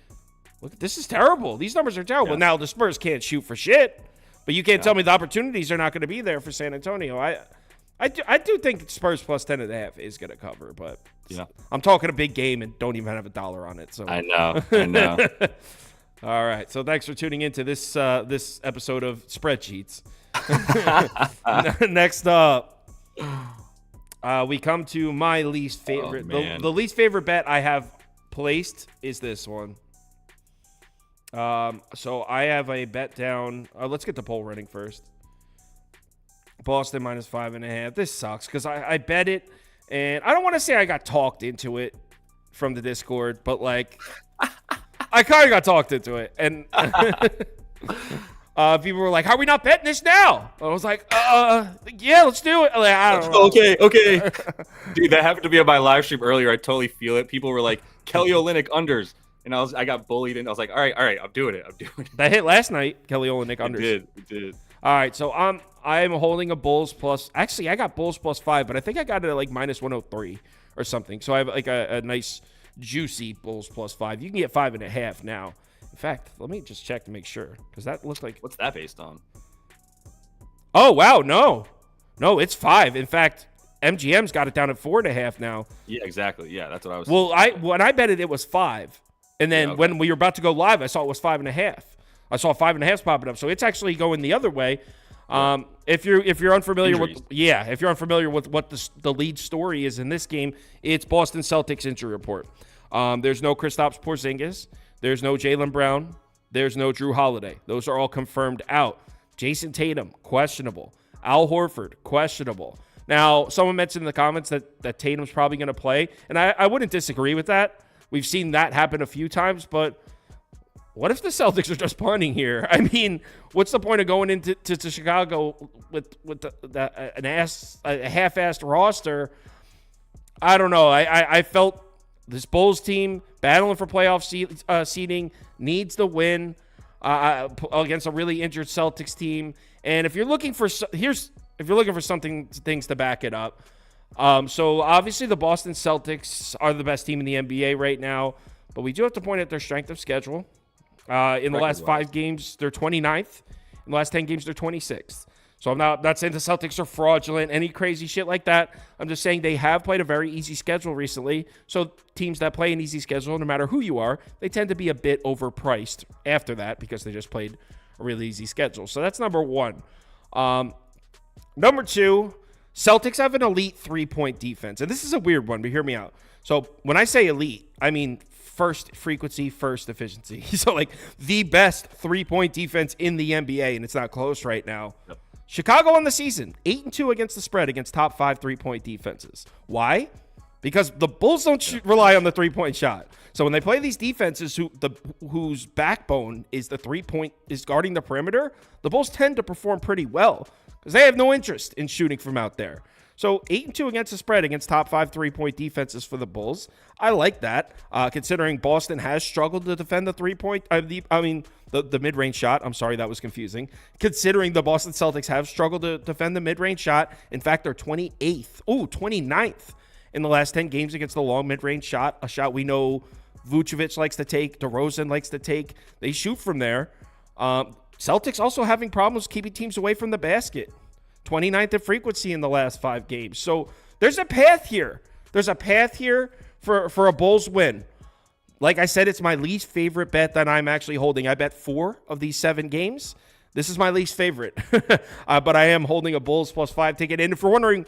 Look, this is terrible. These numbers are terrible. Yeah. Now the Spurs can't shoot for shit, but you can't tell me the opportunities are not going to be there for San Antonio. I do think Spurs plus 10.5 is going to cover, but yeah, I'm talking a big game and don't even have $1 on it. So I know. All right, so thanks for tuning into this episode of Spreadsheets. Next up, we come to my least favorite. Oh, the least favorite bet I have placed is this one. So I have a bet down. Let's get the poll running first. Boston minus 5.5. This sucks because I bet it, and I don't want to say I got talked into it from the Discord, but like I kind of got talked into it, and people were like, "How are we not betting this now?" I was like, yeah, let's do it." Like, I don't know. Okay. Dude, that happened to be on my live stream earlier. I totally feel it. People were like, Kelly Olynyk unders. And I got bullied, and I was like, all right, I'm doing it. That hit last night, Kelly Olynyk unders. It did. All right, so I'm holding a Bulls plus. Actually, I got Bulls plus 5, but I think I got it at like minus 103 or something. So I have like a nice juicy Bulls plus 5. You can get 5.5 now. In fact, let me just check to make sure because that looks like. What's that based on? Oh wow, no, it's 5. In fact, MGM's got it down at 4.5 now. Yeah, exactly. Yeah, that's what I was. Well, when I bet it, it was 5, and then when we were about to go live, I saw it was 5.5. I saw 5.5 popping up, so it's actually going the other way. If you're unfamiliar with what the lead story is in this game, it's Boston Celtics injury report. There's no Kristaps Porzingis, there's no Jaylen Brown, there's no Drew Holiday. Those are all confirmed out. Jason Tatum, questionable. Al Horford, questionable. Now, someone mentioned in the comments that Tatum's probably going to play, and I wouldn't disagree with that. We've seen that happen a few times, but what if the Celtics are just punting here? I mean, what's the point of going into Chicago with a half-assed roster? I don't know. I felt this Bulls team battling for playoff seeding needs the win against a really injured Celtics team. And if you're looking for things to back it up, so obviously the Boston Celtics are the best team in the NBA right now, but we do have to point at their strength of schedule. In the last 5 games, they're 29th. In the last 10 games, they're 26th. So I'm not saying the Celtics are fraudulent, any crazy shit like that. I'm just saying they have played a very easy schedule recently. So teams that play an easy schedule, no matter who you are, they tend to be a bit overpriced after that because they just played a really easy schedule. So that's number 1. Number 2, Celtics have an elite 3-point defense. And this is a weird one, but hear me out. So when I say elite, I mean first frequency, first efficiency. So like the best 3-point defense in the NBA, and it's not close right now. Yep. Chicago on the season, 8-2 against the spread against top 5 3-point defenses. Why? Because the Bulls don't rely on the 3-point shot. So when they play these defenses whose backbone is the 3-point is guarding the perimeter, the Bulls tend to perform pretty well because they have no interest in shooting from out there. So 8-2 against the spread against top 5 3-point defenses for the Bulls. I like that, considering Boston has struggled to defend the 3-point. The mid-range shot. I'm sorry, that was confusing. Considering the Boston Celtics have struggled to defend the mid-range shot. In fact, they're 29th in the last 10 games against the long mid-range shot. A shot we know Vucevic likes to take, DeRozan likes to take. They shoot from there. Celtics also having problems keeping teams away from the basket. 29th in frequency in the last 5 games. So there's a path here. There's a path here for a Bulls win. Like I said, it's my least favorite bet that I'm actually holding. I bet 4 of these 7 games. This is my least favorite. But I am holding a Bulls +5 ticket. And if you're wondering,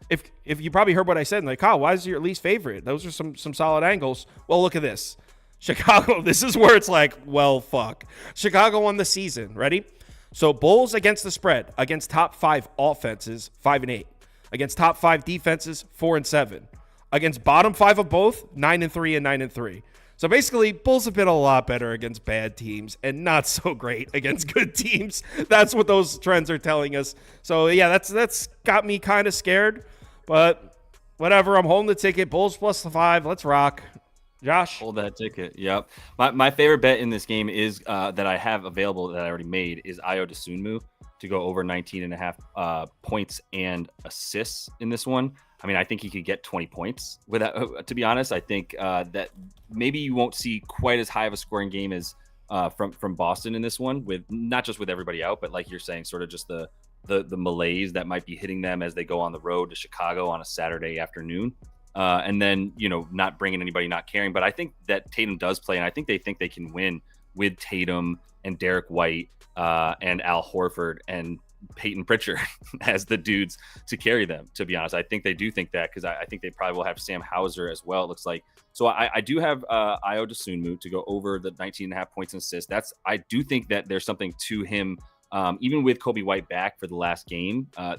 if you probably heard what I said, like, Kyle, why is it your least favorite? Those are some solid angles. Well, look at this. Chicago, this is where it's like, well, fuck. Chicago won the season. Ready? So Bulls against the spread, against top 5 offenses, 5-8. Against top 5 defenses, 4-7. Against bottom 5 of both, 9-3 and 9-3. So basically, Bulls have been a lot better against bad teams and not so great against good teams. That's what those trends are telling us. So yeah, that's got me kind of scared. But whatever, I'm holding the ticket. Bulls +5. Let's rock. Josh? Hold that ticket. Yep. My favorite bet in this game is that I have available that I already made is Ayo Dosunmu to go over 19.5 points and assists in this one. I mean, I think he could get 20 points without, to be honest. I think that maybe you won't see quite as high of a scoring game as from Boston in this one, with not just with everybody out, but like you're saying, sort of just the malaise that might be hitting them as they go on the road to Chicago on a Saturday afternoon. And then, not bringing anybody, not caring. But I think that Tatum does play, and I think they can win with Tatum and Derek White and Al Horford and Peyton Pritchard as the dudes to carry them, to be honest. I think they do think that because I think they probably will have Sam Hauser as well, it looks like. So I do have Ayo Dosunmu to go over the 19.5 points and assists. I do think that there's something to him. Even with Kobe White back for the last game, I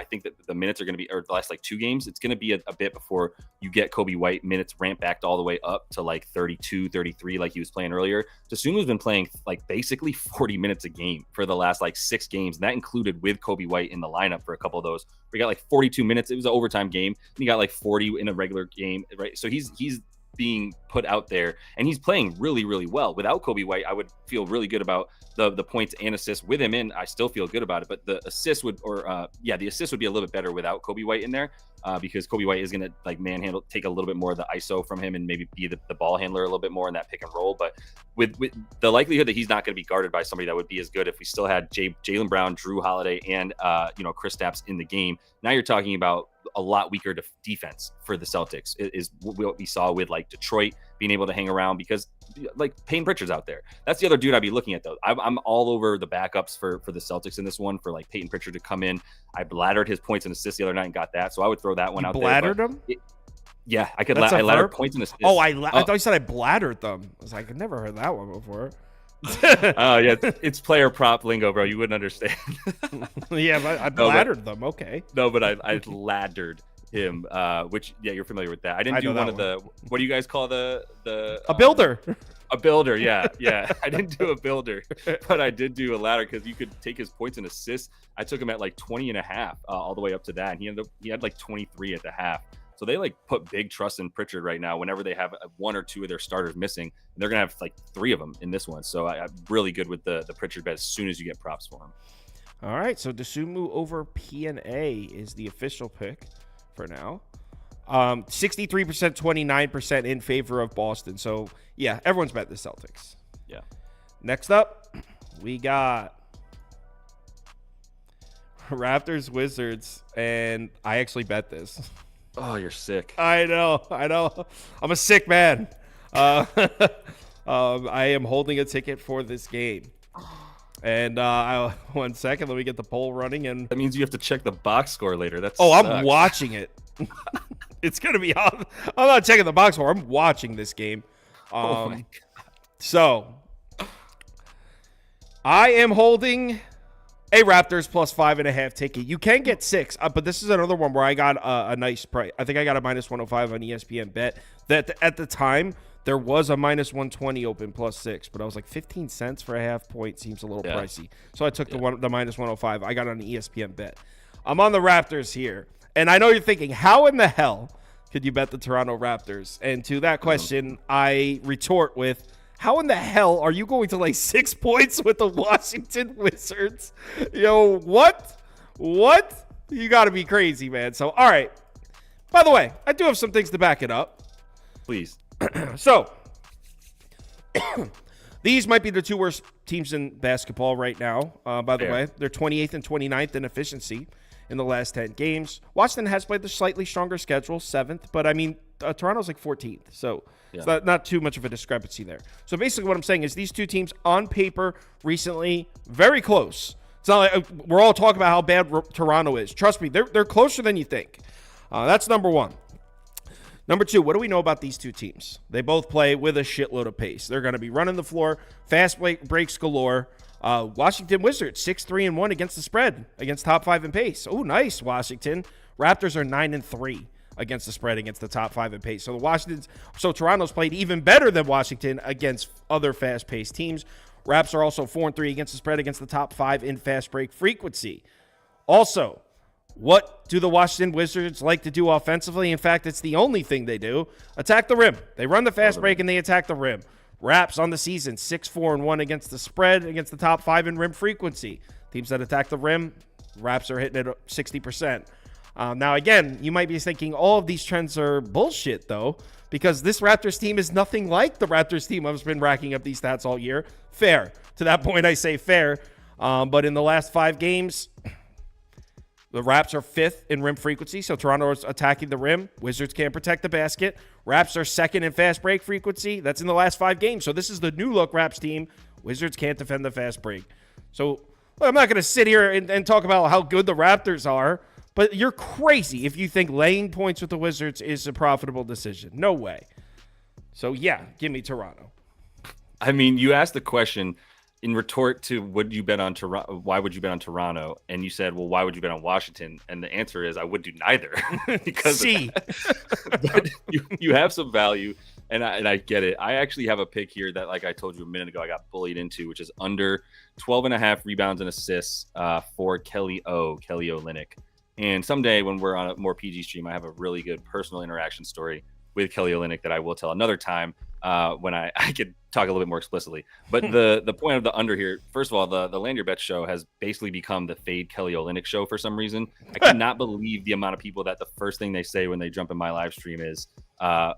think that the minutes are going to be, or the last 2 games, it's going to be a bit before you get Kobe White minutes ramped back all the way up to 32, 33, like he was playing earlier. Dosunmu's been playing basically 40 minutes a game for the last 6 games. And that included with Kobe White in the lineup for a couple of those. We got 42 minutes. It was an overtime game. And he got 40 in a regular game, right? So he's being put out there and he's playing really, really well. Without Kobe White, I would feel really good about the points and assists. With him in, I still feel good about it, but the assist would, the assist would be a little bit better without Kobe White in there, because Kobe White is going to manhandle, take a little bit more of the ISO from him and maybe be the ball handler a little bit more in that pick and roll. But with the likelihood that he's not going to be guarded by somebody that would be as good if we still had Jaylen Brown, Drew Holiday, and Kristaps in the game, now you're talking about a lot weaker defense for the Celtics is what we saw with like Detroit being able to hang around because like Payne Pritchard's out there. That's the other dude I'd be looking at though. I'm all over the backups for the Celtics in this one for like Payton Pritchard to come in. I bladdered his points and assists the other night and got that. So I would throw that one out bladdered there. Him? Yeah, I could. I laddered points and assists. Oh, I thought you said I bladdered them. I was like, I've never heard that one before. Oh yeah, it's player prop lingo, bro. You wouldn't understand. Yeah, but I bladdered them. Okay. No, but I laddered him, which you're familiar with that. I didn't do one of the. What do you guys call the a builder? A builder, yeah. I didn't do a builder, but I did do a ladder because you could take his points and assists. I took him at like 20 and a half all the way up to that, and he had like 23 at the half. So they like put big trust in Pritchard right now whenever they have one or two of their starters missing. And they're going to have like three of them in this one. So I'm really good with the Pritchard bet as soon as you get props for him. All right. So Dosunmu over PNA is the official pick for now. 63%, 29% in favor of Boston. So, yeah, everyone's bet the Celtics. Yeah. Next up, we got Raptors Wizards. And I actually bet this. Oh, you're sick. I know. I'm a sick man. I am holding a ticket for this game. And 1 second, let me get the poll running. And that means you have to check the box score later. That's I'm watching it. It's gonna be on. I'm not checking the box score. I'm watching this game. Oh my God. So I am holding a Raptors plus 5.5 ticket. You can get 6, but this is another one where I got a nice price. I think I got a minus 105 on ESPN bet. That at the time there was a minus 120 open plus 6, but I was like 15 cents for a half point seems a little pricey. So I took the minus 105. I got on the ESPN bet. I'm on the Raptors here, and I know you're thinking, how in the hell could you bet the Toronto Raptors? And to that question, I retort with, how in the hell are you going to lay 6 points with the Washington Wizards? Yo, what? You got to be crazy, man. So, all right. By the way, I do have some things to back it up. Please. So, these might be the two worst teams in basketball right now, by the way. They're 28th and 29th in efficiency in the last 10 games. Washington has played the slightly stronger schedule, 7th. But, I mean, Toronto's like 14th. So, it's not too much of a discrepancy there. So basically what I'm saying is these two teams on paper recently very close. It's not like we're all talking about how bad Toronto is. Trust me, they're closer than you think. That's number one. Number two, what do we know about these two teams? They both play with a shitload of pace. They're going to be running the floor, fast breaks galore. Washington Wizards 6-3-1 against the spread, against top 5 in pace. Oh, nice, Washington. Raptors are 9-3. Against the spread against the top 5 in pace. So Toronto's played even better than Washington against other fast-paced teams. Raps are also 4-3 against the spread against the top 5 in fast break frequency. Also, what do the Washington Wizards like to do offensively? In fact, it's the only thing they do. Attack the rim. They run the fast break and they attack the rim. Raps on the season 6-4-1 against the spread against the top 5 in rim frequency. Teams that attack the rim, Raps are hitting it 60%. Now, again, you might be thinking all of these trends are bullshit, though, because this Raptors team is nothing like the Raptors team I've been racking up these stats all year. Fair. To that point, I say fair. But in the last 5 games, the Raps are 5th in rim frequency, so Toronto is attacking the rim. Wizards can't protect the basket. Raps are 2nd in fast break frequency. That's in the last 5 games. So this is the new look Raps team. Wizards can't defend the fast break. So I'm not going to sit here and talk about how good the Raptors are. But you're crazy if you think laying points with the Wizards is a profitable decision. No way. So, yeah, give me Toronto. I mean, you asked the question in retort to would you bet on Toronto? Why would you bet on Toronto? And you said, well, why would you bet on Washington? And the answer is I would do neither. Because but you have some value, and I get it. I actually have a pick here that, like I told you a minute ago, I got bullied into, which is under 12.5 rebounds and assists for Kelly Olynyk. And someday when we're on a more PG stream, I have a really good personal interaction story with Kelly Olynyk that I will tell another time when I could talk a little bit more explicitly. But the point of the under here, first of all, the Land Your Bet show has basically become the Fade Kelly Olynyk show for some reason. I cannot believe the amount of people that the first thing they say when they jump in my live stream is,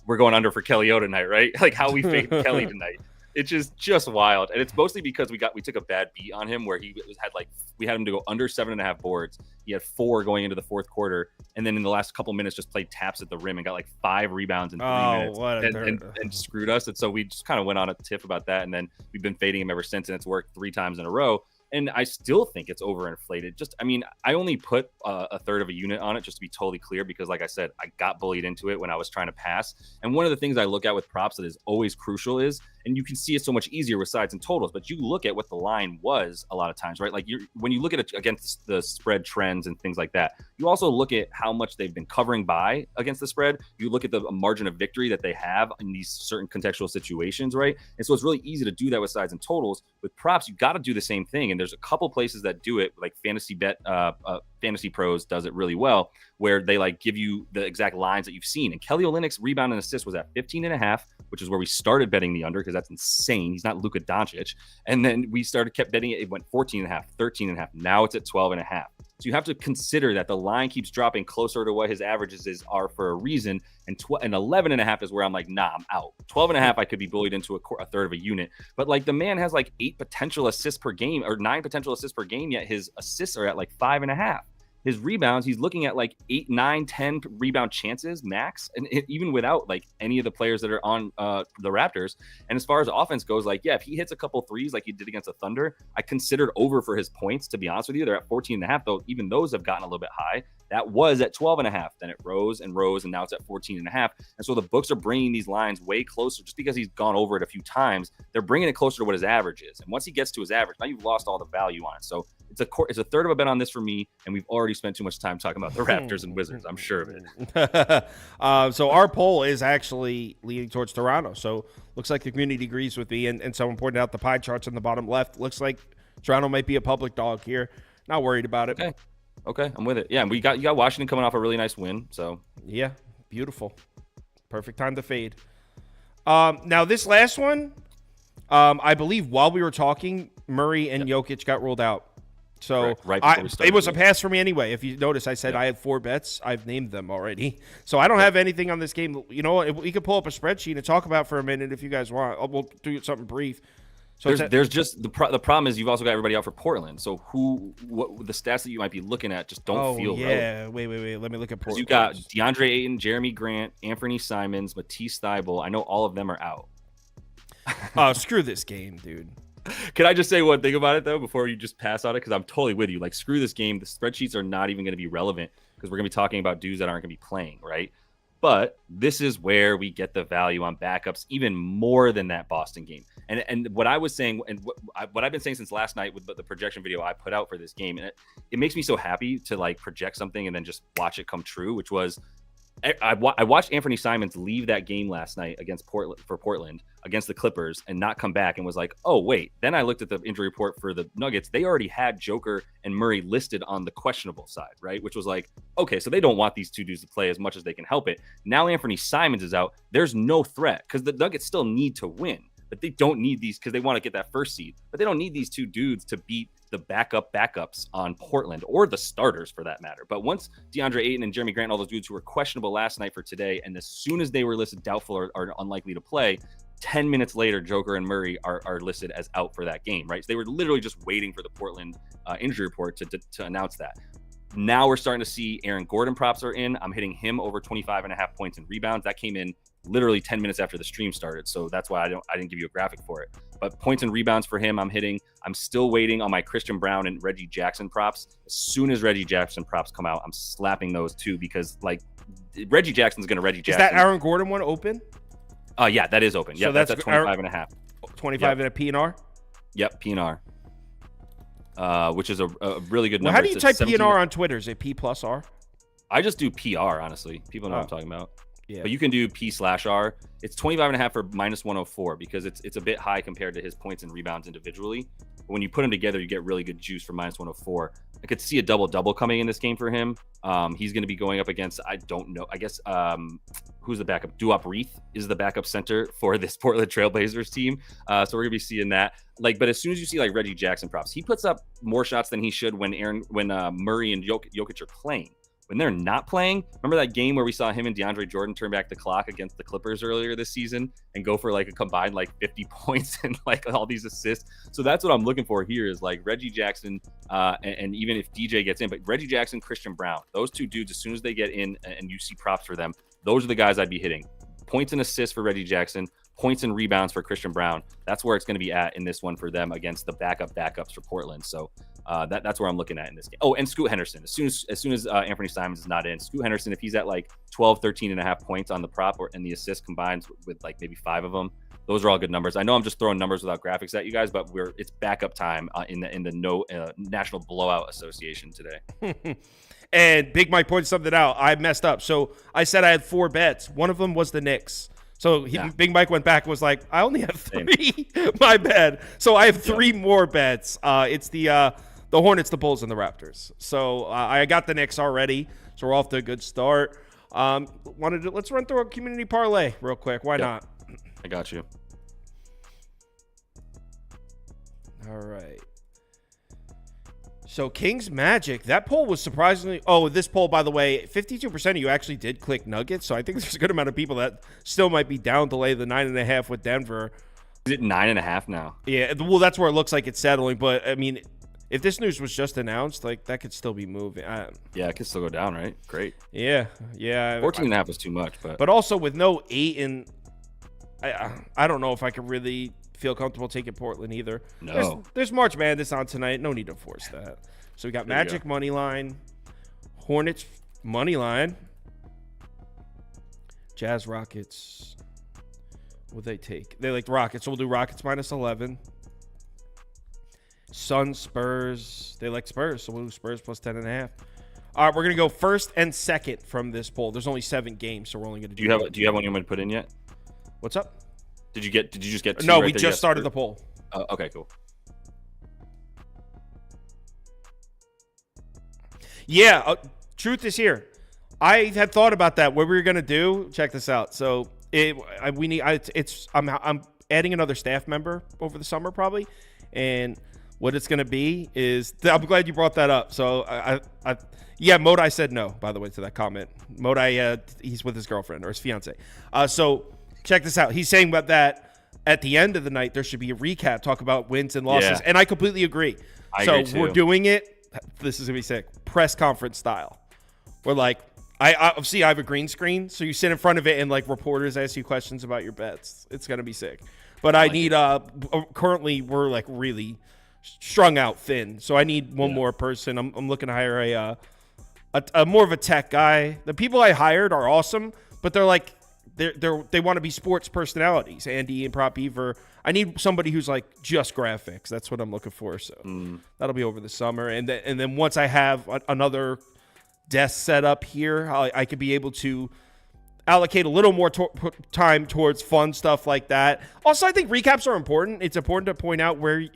we're going under for Kelly O tonight, right? Like how we fade Kelly tonight. It's just wild. And it's mostly because we took a bad beat on him where we had him to go under 7.5 boards. He had 4 going into the fourth quarter. And then in the last couple minutes, just played taps at the rim and got like 5 rebounds in 3 minutes and screwed us. And so we just kind of went on a tiff about that. And then we've been fading him ever since. And it's worked 3 times in a row. And I still think it's overinflated. I only put a third of a unit on it just to be totally clear because, like I said, I got bullied into it when I was trying to pass. And one of the things I look at with props that is always crucial is, and you can see it so much easier with sides and totals, but you look at what the line was a lot of times, right? Like when you look at it against the spread trends and things like that, you also look at how much they've been covering by against the spread. You look at the margin of victory that they have in these certain contextual situations, right? And so it's really easy to do that with sides and totals. With props, you got to do the same thing. And there's a couple places that do it, like Fantasy Pros does it really well, where they like give you the exact lines that you've seen. And Kelly Olynyk's rebound and assist was at 15.5, which is where we started betting the under because that's insane. He's not Luka Doncic. And then we kept betting it. It went 14.5, 13.5. Now it's at 12.5. So you have to consider that the line keeps dropping closer to what his averages are for a reason. And 11.5 is where I'm like, nah, I'm out. 12.5, I could be bullied into a third of a unit. But like the man has like 8 potential assists per game or 9 potential assists per game, yet his assists are at like 5.5. His rebounds, he's looking at like 8, 9, 10 rebound chances max, and even without like any of the players that are on the Raptors. And as far as offense goes, like, yeah, if he hits a couple threes like he did against the Thunder, I considered over for his points, to be honest with you. They're at 14.5, though even those have gotten a little bit high. That was at 12.5. Then it rose and rose, and now it's at 14.5. And so the books are bringing these lines way closer just because he's gone over it a few times. They're bringing it closer to what his average is. And once he gets to his average, now you've lost all the value on it. So it's a third of a bet on this for me, and we've already spent too much time talking about the Raptors and Wizards. I'm sure of it. So our poll is actually leaning towards Toronto. So looks like the community agrees with me, and someone pointed out the pie charts on the bottom left. Looks like Toronto might be a public dog here. Not worried about it. Okay, I'm with it. Yeah, and you got Washington coming off a really nice win. So yeah, beautiful. Perfect time to fade. Now this last one, I believe while we were talking, Murray and Jokic got ruled out. So right it was a pass for me anyway. If you notice, I said I had 4 bets. I've named them already. So I don't have anything on this game. You know what? We could pull up a spreadsheet and talk about it for a minute if you guys want. We'll do something brief. So there's just the problem is you've also got everybody out for Portland. So what the stats that you might be looking at just don't feel relevant. Wait. Let me look at Portland. You got DeAndre Ayton, Jeremy Grant, Anthony Simons, Matisse Thybulle. I know all of them are out. Oh, screw this game, dude. Can I just say one thing about it, though, before you just pass on it? Because I'm totally with you. Like, screw this game. The spreadsheets are not even going to be relevant because we're going to be talking about dudes that aren't going to be playing, right? But this is where we get the value on backups even more than that Boston game. And what I was saying, and what I've been saying since last night with the projection video I put out for this game, and it makes me so happy to, like, project something and then just watch it come true, which was I watched Anthony Simons leave that game last night against Portland against the Clippers and not come back and was like, oh, wait. Then I looked at the injury report for the Nuggets. They already had Joker and Murray listed on the questionable side, right? Which was like, okay, so they don't want these two dudes to play as much as they can help it. Now Anthony Simons is out. There's no threat because the Nuggets still need to win, but they don't need these because they want to get that first seed. But they don't need these two dudes to beat the backups on Portland or the starters for that matter. But once DeAndre Ayton and Jeremy Grant, all those dudes who were questionable last night for today, and as soon as they were listed doubtful or unlikely to play, 10 minutes later, Joker and Murray are listed as out for that game, right? So they were literally just waiting for the Portland injury report to announce that. Now we're starting to see Aaron Gordon props are in. I'm hitting him over 25.5 points and rebounds. That came in literally 10 minutes after the stream started. So that's why I didn't give you a graphic for it. But points and rebounds for him, I'm hitting. I'm still waiting on my Christian Brown and Reggie Jackson props. As soon as Reggie Jackson props come out, I'm slapping those too because like Reggie Jackson's going to Reggie Jackson. Is that Aaron Gordon one open? Yeah, that is open. Yeah, so that's at 25.5. 25 and a PNR? Yep, PNR. Which is a really good number. Well, how do you type PNR on Twitter? Is it P+R? I just do PR, honestly. People know what I'm talking about. Yeah. But you can do P/R. It's 25.5 for -104 because it's a bit high compared to his points and rebounds individually. But when you put them together, you get really good juice for -104. I could see a double-double coming in this game for him. He's going to be going up against, I don't know, I guess, who's the backup? Duop Reith is the backup center for this Portland Trailblazers team. So we're going to be seeing that. But as soon as you see like Reggie Jackson props, he puts up more shots than he should when Murray and Jokic are playing. when they're not playing. Remember that game where we saw him and DeAndre Jordan turn back the clock against the Clippers earlier this season and go for like a combined like 50 points and like all these assists? So that's what I'm looking for here is like Reggie Jackson, and even if DJ gets in, but Reggie Jackson, Christian Brown, those two dudes, as soon as they get in and you see props for them, those are the guys I'd be hitting. Points and assists for Reggie Jackson, points and rebounds for Christian Brown. That's where it's going to be at in this one for them against the backups for Portland. So that's where I'm looking at in this game. Oh, and Scoot Henderson. As soon as Anthony Simons is not in, Scoot Henderson, if he's at like 12, 13 and a half points on the prop or and the assist combined with like maybe 5 of them, those are all good numbers. I know I'm just throwing numbers without graphics at you guys, but it's backup time in the National Blowout Association today. And Big Mike pointed something out. I messed up. So I said I had 4 bets. One of them was the Knicks. So Big Mike went back and was like, I only have 3. My bad. So I have 3 more bets. It's the Hornets, the Bulls, and the Raptors. So I got the Knicks already. So we're off to a good start. Let's run through a community parlay real quick. Why not? I got you. All right. So Kings Magic, that poll was surprisingly. Oh, this poll, by the way, 52% of you actually did click Nuggets. So I think there's a good amount of people that still might be down to lay the 9.5 with Denver. Is it 9.5 now? Yeah, well, that's where it looks like it's settling. But I mean, if this news was just announced, like that could still be moving. Yeah, it could still go down, right? Great. Yeah. 14.5 is too much, but also with no 8 in, I don't know if I could really feel comfortable taking Portland either. No. There's March Madness on tonight. No need to force that. So we got Magic money line, Hornets money line, Jazz Rockets. What they take? They like the Rockets, so we'll do Rockets minus 11. Suns, Spurs. They like Spurs, so we'll do Spurs plus 10.5. All right, we're gonna go first and second from this poll. There's only 7 games, so we're only gonna do. Do you have one you want to put in yet? What's up? Did you just get 2 No, right we there? just started the poll. Okay, cool. Yeah, truth is here. I had thought about that. What we were gonna do? Check this out. So I'm adding another staff member over the summer probably, and what it's gonna be is I'm glad you brought that up. So Modai said no, by the way, to that comment. Modai, he's with his girlfriend or his fiance. So check this out. He's saying about that at the end of the night there should be a recap, talk about wins and losses, and I completely agree. I agree too. We're doing it. This is gonna be sick. Press conference style. We're like, I have a green screen, so you sit in front of it and like reporters ask you questions about your bets. It's gonna be sick. But I need currently we're like really strung out thin, so I need one more person. I'm looking to hire a more of a tech guy. The people I hired are awesome, but they're like they want to be sports personalities. Andy and Prop Beaver. I need somebody who's like just graphics. That's what I'm looking for. So that'll be over the summer, and then once I have another desk set up here, I could be able to allocate a little more time towards fun stuff like that. Also, I think recaps are important. It's important to point out where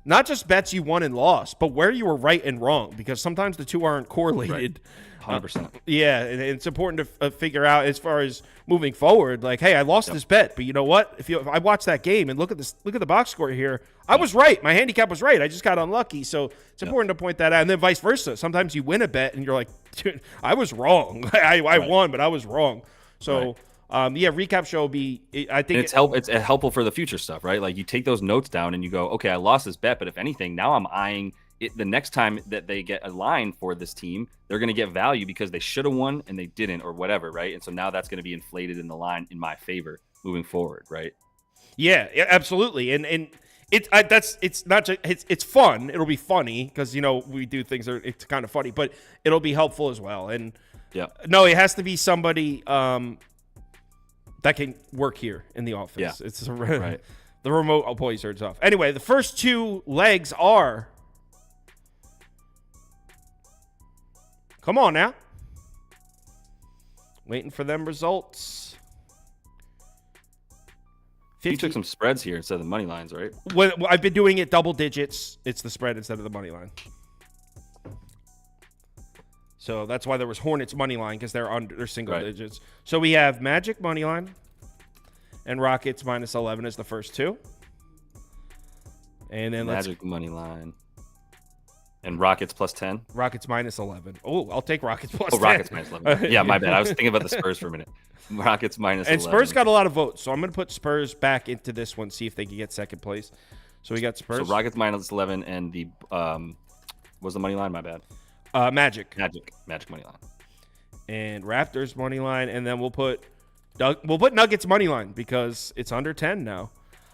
not just bets you won and lost, but where you were right and wrong, because sometimes the two aren't correlated. Right. 100%. Yeah, and it's important to figure out as far as moving forward. Like, hey, I lost this bet, but you know what? If I watch that game and look at the box score here, I was right. My handicap was right. I just got unlucky. So it's important to point that out, and then vice versa. Sometimes you win a bet and you're like, dude, I was wrong. I won, but I was wrong. So. Recap show will be. I think it's helpful for the future stuff, right? Like you take those notes down and you go, okay, I lost this bet, but if anything, now I'm eyeing it. The next time that they get a line for this team, they're going to get value because they should have won and they didn't, or whatever, right? And so now that's going to be inflated in the line in my favor moving forward, right? Yeah, absolutely, and it's not just it's fun. It'll be funny because we do things that it's kind of funny, but it'll be helpful as well. And no, it has to be somebody that can work here in the office. Yeah. It's right. The remote always turns off. Anyway, the first 2 legs are. Come on now. Waiting for them results. You took some spreads here instead of the money lines, right? Well, I've been doing it double digits. It's the spread instead of the money line. So that's why there was Hornets money line, because they're single digits. So we have Magic money line and Rockets minus 11 as the first 2. And then Magic money line. And Rockets plus 10. Rockets minus 11. Oh, I'll take Rockets plus 10. Rockets minus 11. Yeah, my bad. I was thinking about the Spurs for a minute. Rockets minus 11. And Spurs got a lot of votes, so I'm going to put Spurs back into this one, see if they can get second place. So we got Spurs. So Rockets minus 11 and the was the money line? My bad. Magic money line. And Raptors money line, and then we'll put Nuggets money line because it's under 10 now.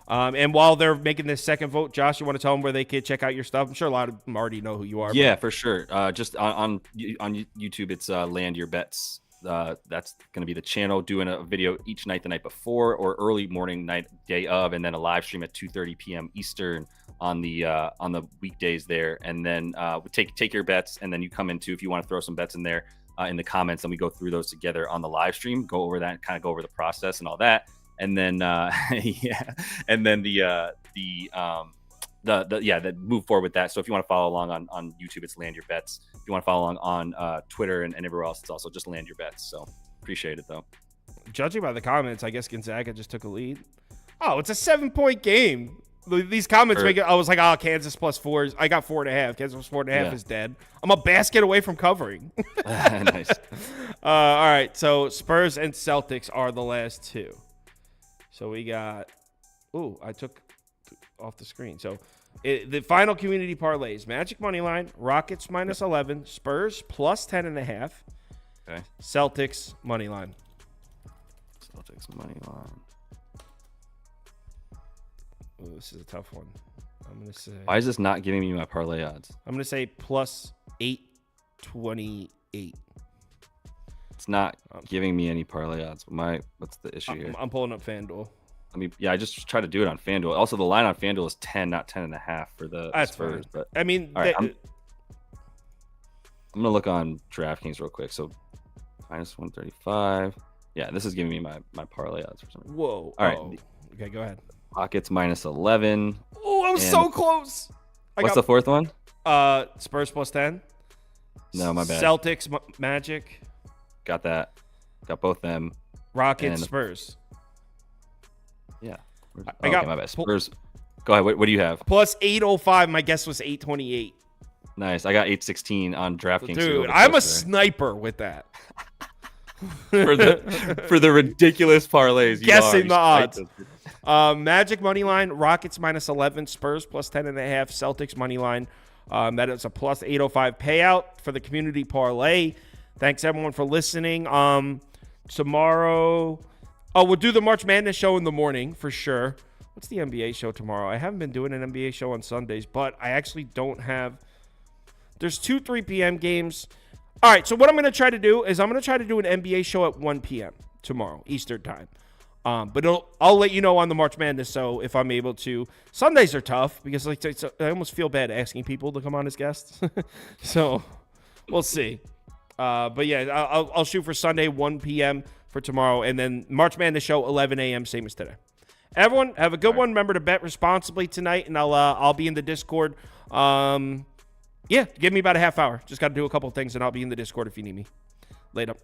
And while they're making this second vote, Josh, you want to tell them where they can check out your stuff? I'm sure a lot of them already know who you are. Yeah, for sure. Just on YouTube, it's Land Your Bets. That's going to be the channel, doing a video each night the night before or early morning night day of, and then a live stream at 2:30 p.m. Eastern on the weekdays there. And then take your bets, and then you come into, if you want to throw some bets in there in the comments, and we go through those together on the live stream, go over that, and kind of go over the process and all that. And then and then the move forward with that. So if you want to follow along on YouTube, it's Land Your Bets. If you want to follow along on Twitter and everywhere else, it's also just Land Your Bets. So appreciate it though. Judging by the comments, I guess Gonzaga just took a lead. Oh, it's a 7-point game. These comments make it. I was like, Kansas plus 4. I got 4.5. Kansas plus 4.5 is dead. I'm a basket away from covering. Nice. All right. So Spurs and Celtics are the last two. So we got. Ooh, I took off the screen. So the final community parlays: Magic money line, Rockets minus 11, Spurs plus 10.5. Okay. Celtics money line. Celtics money line. Ooh, this is a tough one. I'm gonna say. Why is this not giving me my parlay odds? I'm gonna say plus 828. It's not giving me any parlay odds. What's the issue here? I'm pulling up FanDuel. I just tried to do it on FanDuel. Also, the line on FanDuel is 10, not 10.5 for the Spurs. Fine. But I mean, all right, I'm gonna look on DraftKings real quick. So minus 135. Yeah, this is giving me my parlay odds for some reason. Whoa. All right. Okay, go ahead. Rockets minus 11. Oh, I was so close. What's the fourth one? Spurs plus 10. No, my bad. Celtics, Magic. Got that. Got both them. Rockets, Spurs. Yeah. I got my bad. Spurs. Go ahead. What do you have? Plus 805. My guess was 828. Nice. I got 816 on DraftKings. Dude, I'm a sniper with that. for the ridiculous parlays. Guessing the odds. Magic money line, Rockets minus 11, Spurs plus 10.5, Celtics money line. That is a plus 805 payout for the community parlay. Thanks everyone for listening. Tomorrow, we'll do the March Madness show in the morning for sure. What's the NBA show tomorrow? I haven't been doing an NBA show on Sundays, but I actually don't have. There's 2 3 p.m. games. All right, so what I'm going to try to do is I'm going to try to do an NBA show at 1 p.m. tomorrow, Eastern time. But I'll let you know on the March Madness. So if I'm able to, Sundays are tough because I almost feel bad asking people to come on as guests. So we'll see. But yeah, I'll shoot for Sunday 1 p.m. for tomorrow, and then March Madness show 11 a.m. same as today. Everyone have a good one. Remember to bet responsibly tonight, and I'll be in the Discord. Yeah, give me about a half hour. Just got to do a couple of things, and I'll be in the Discord if you need me. Later.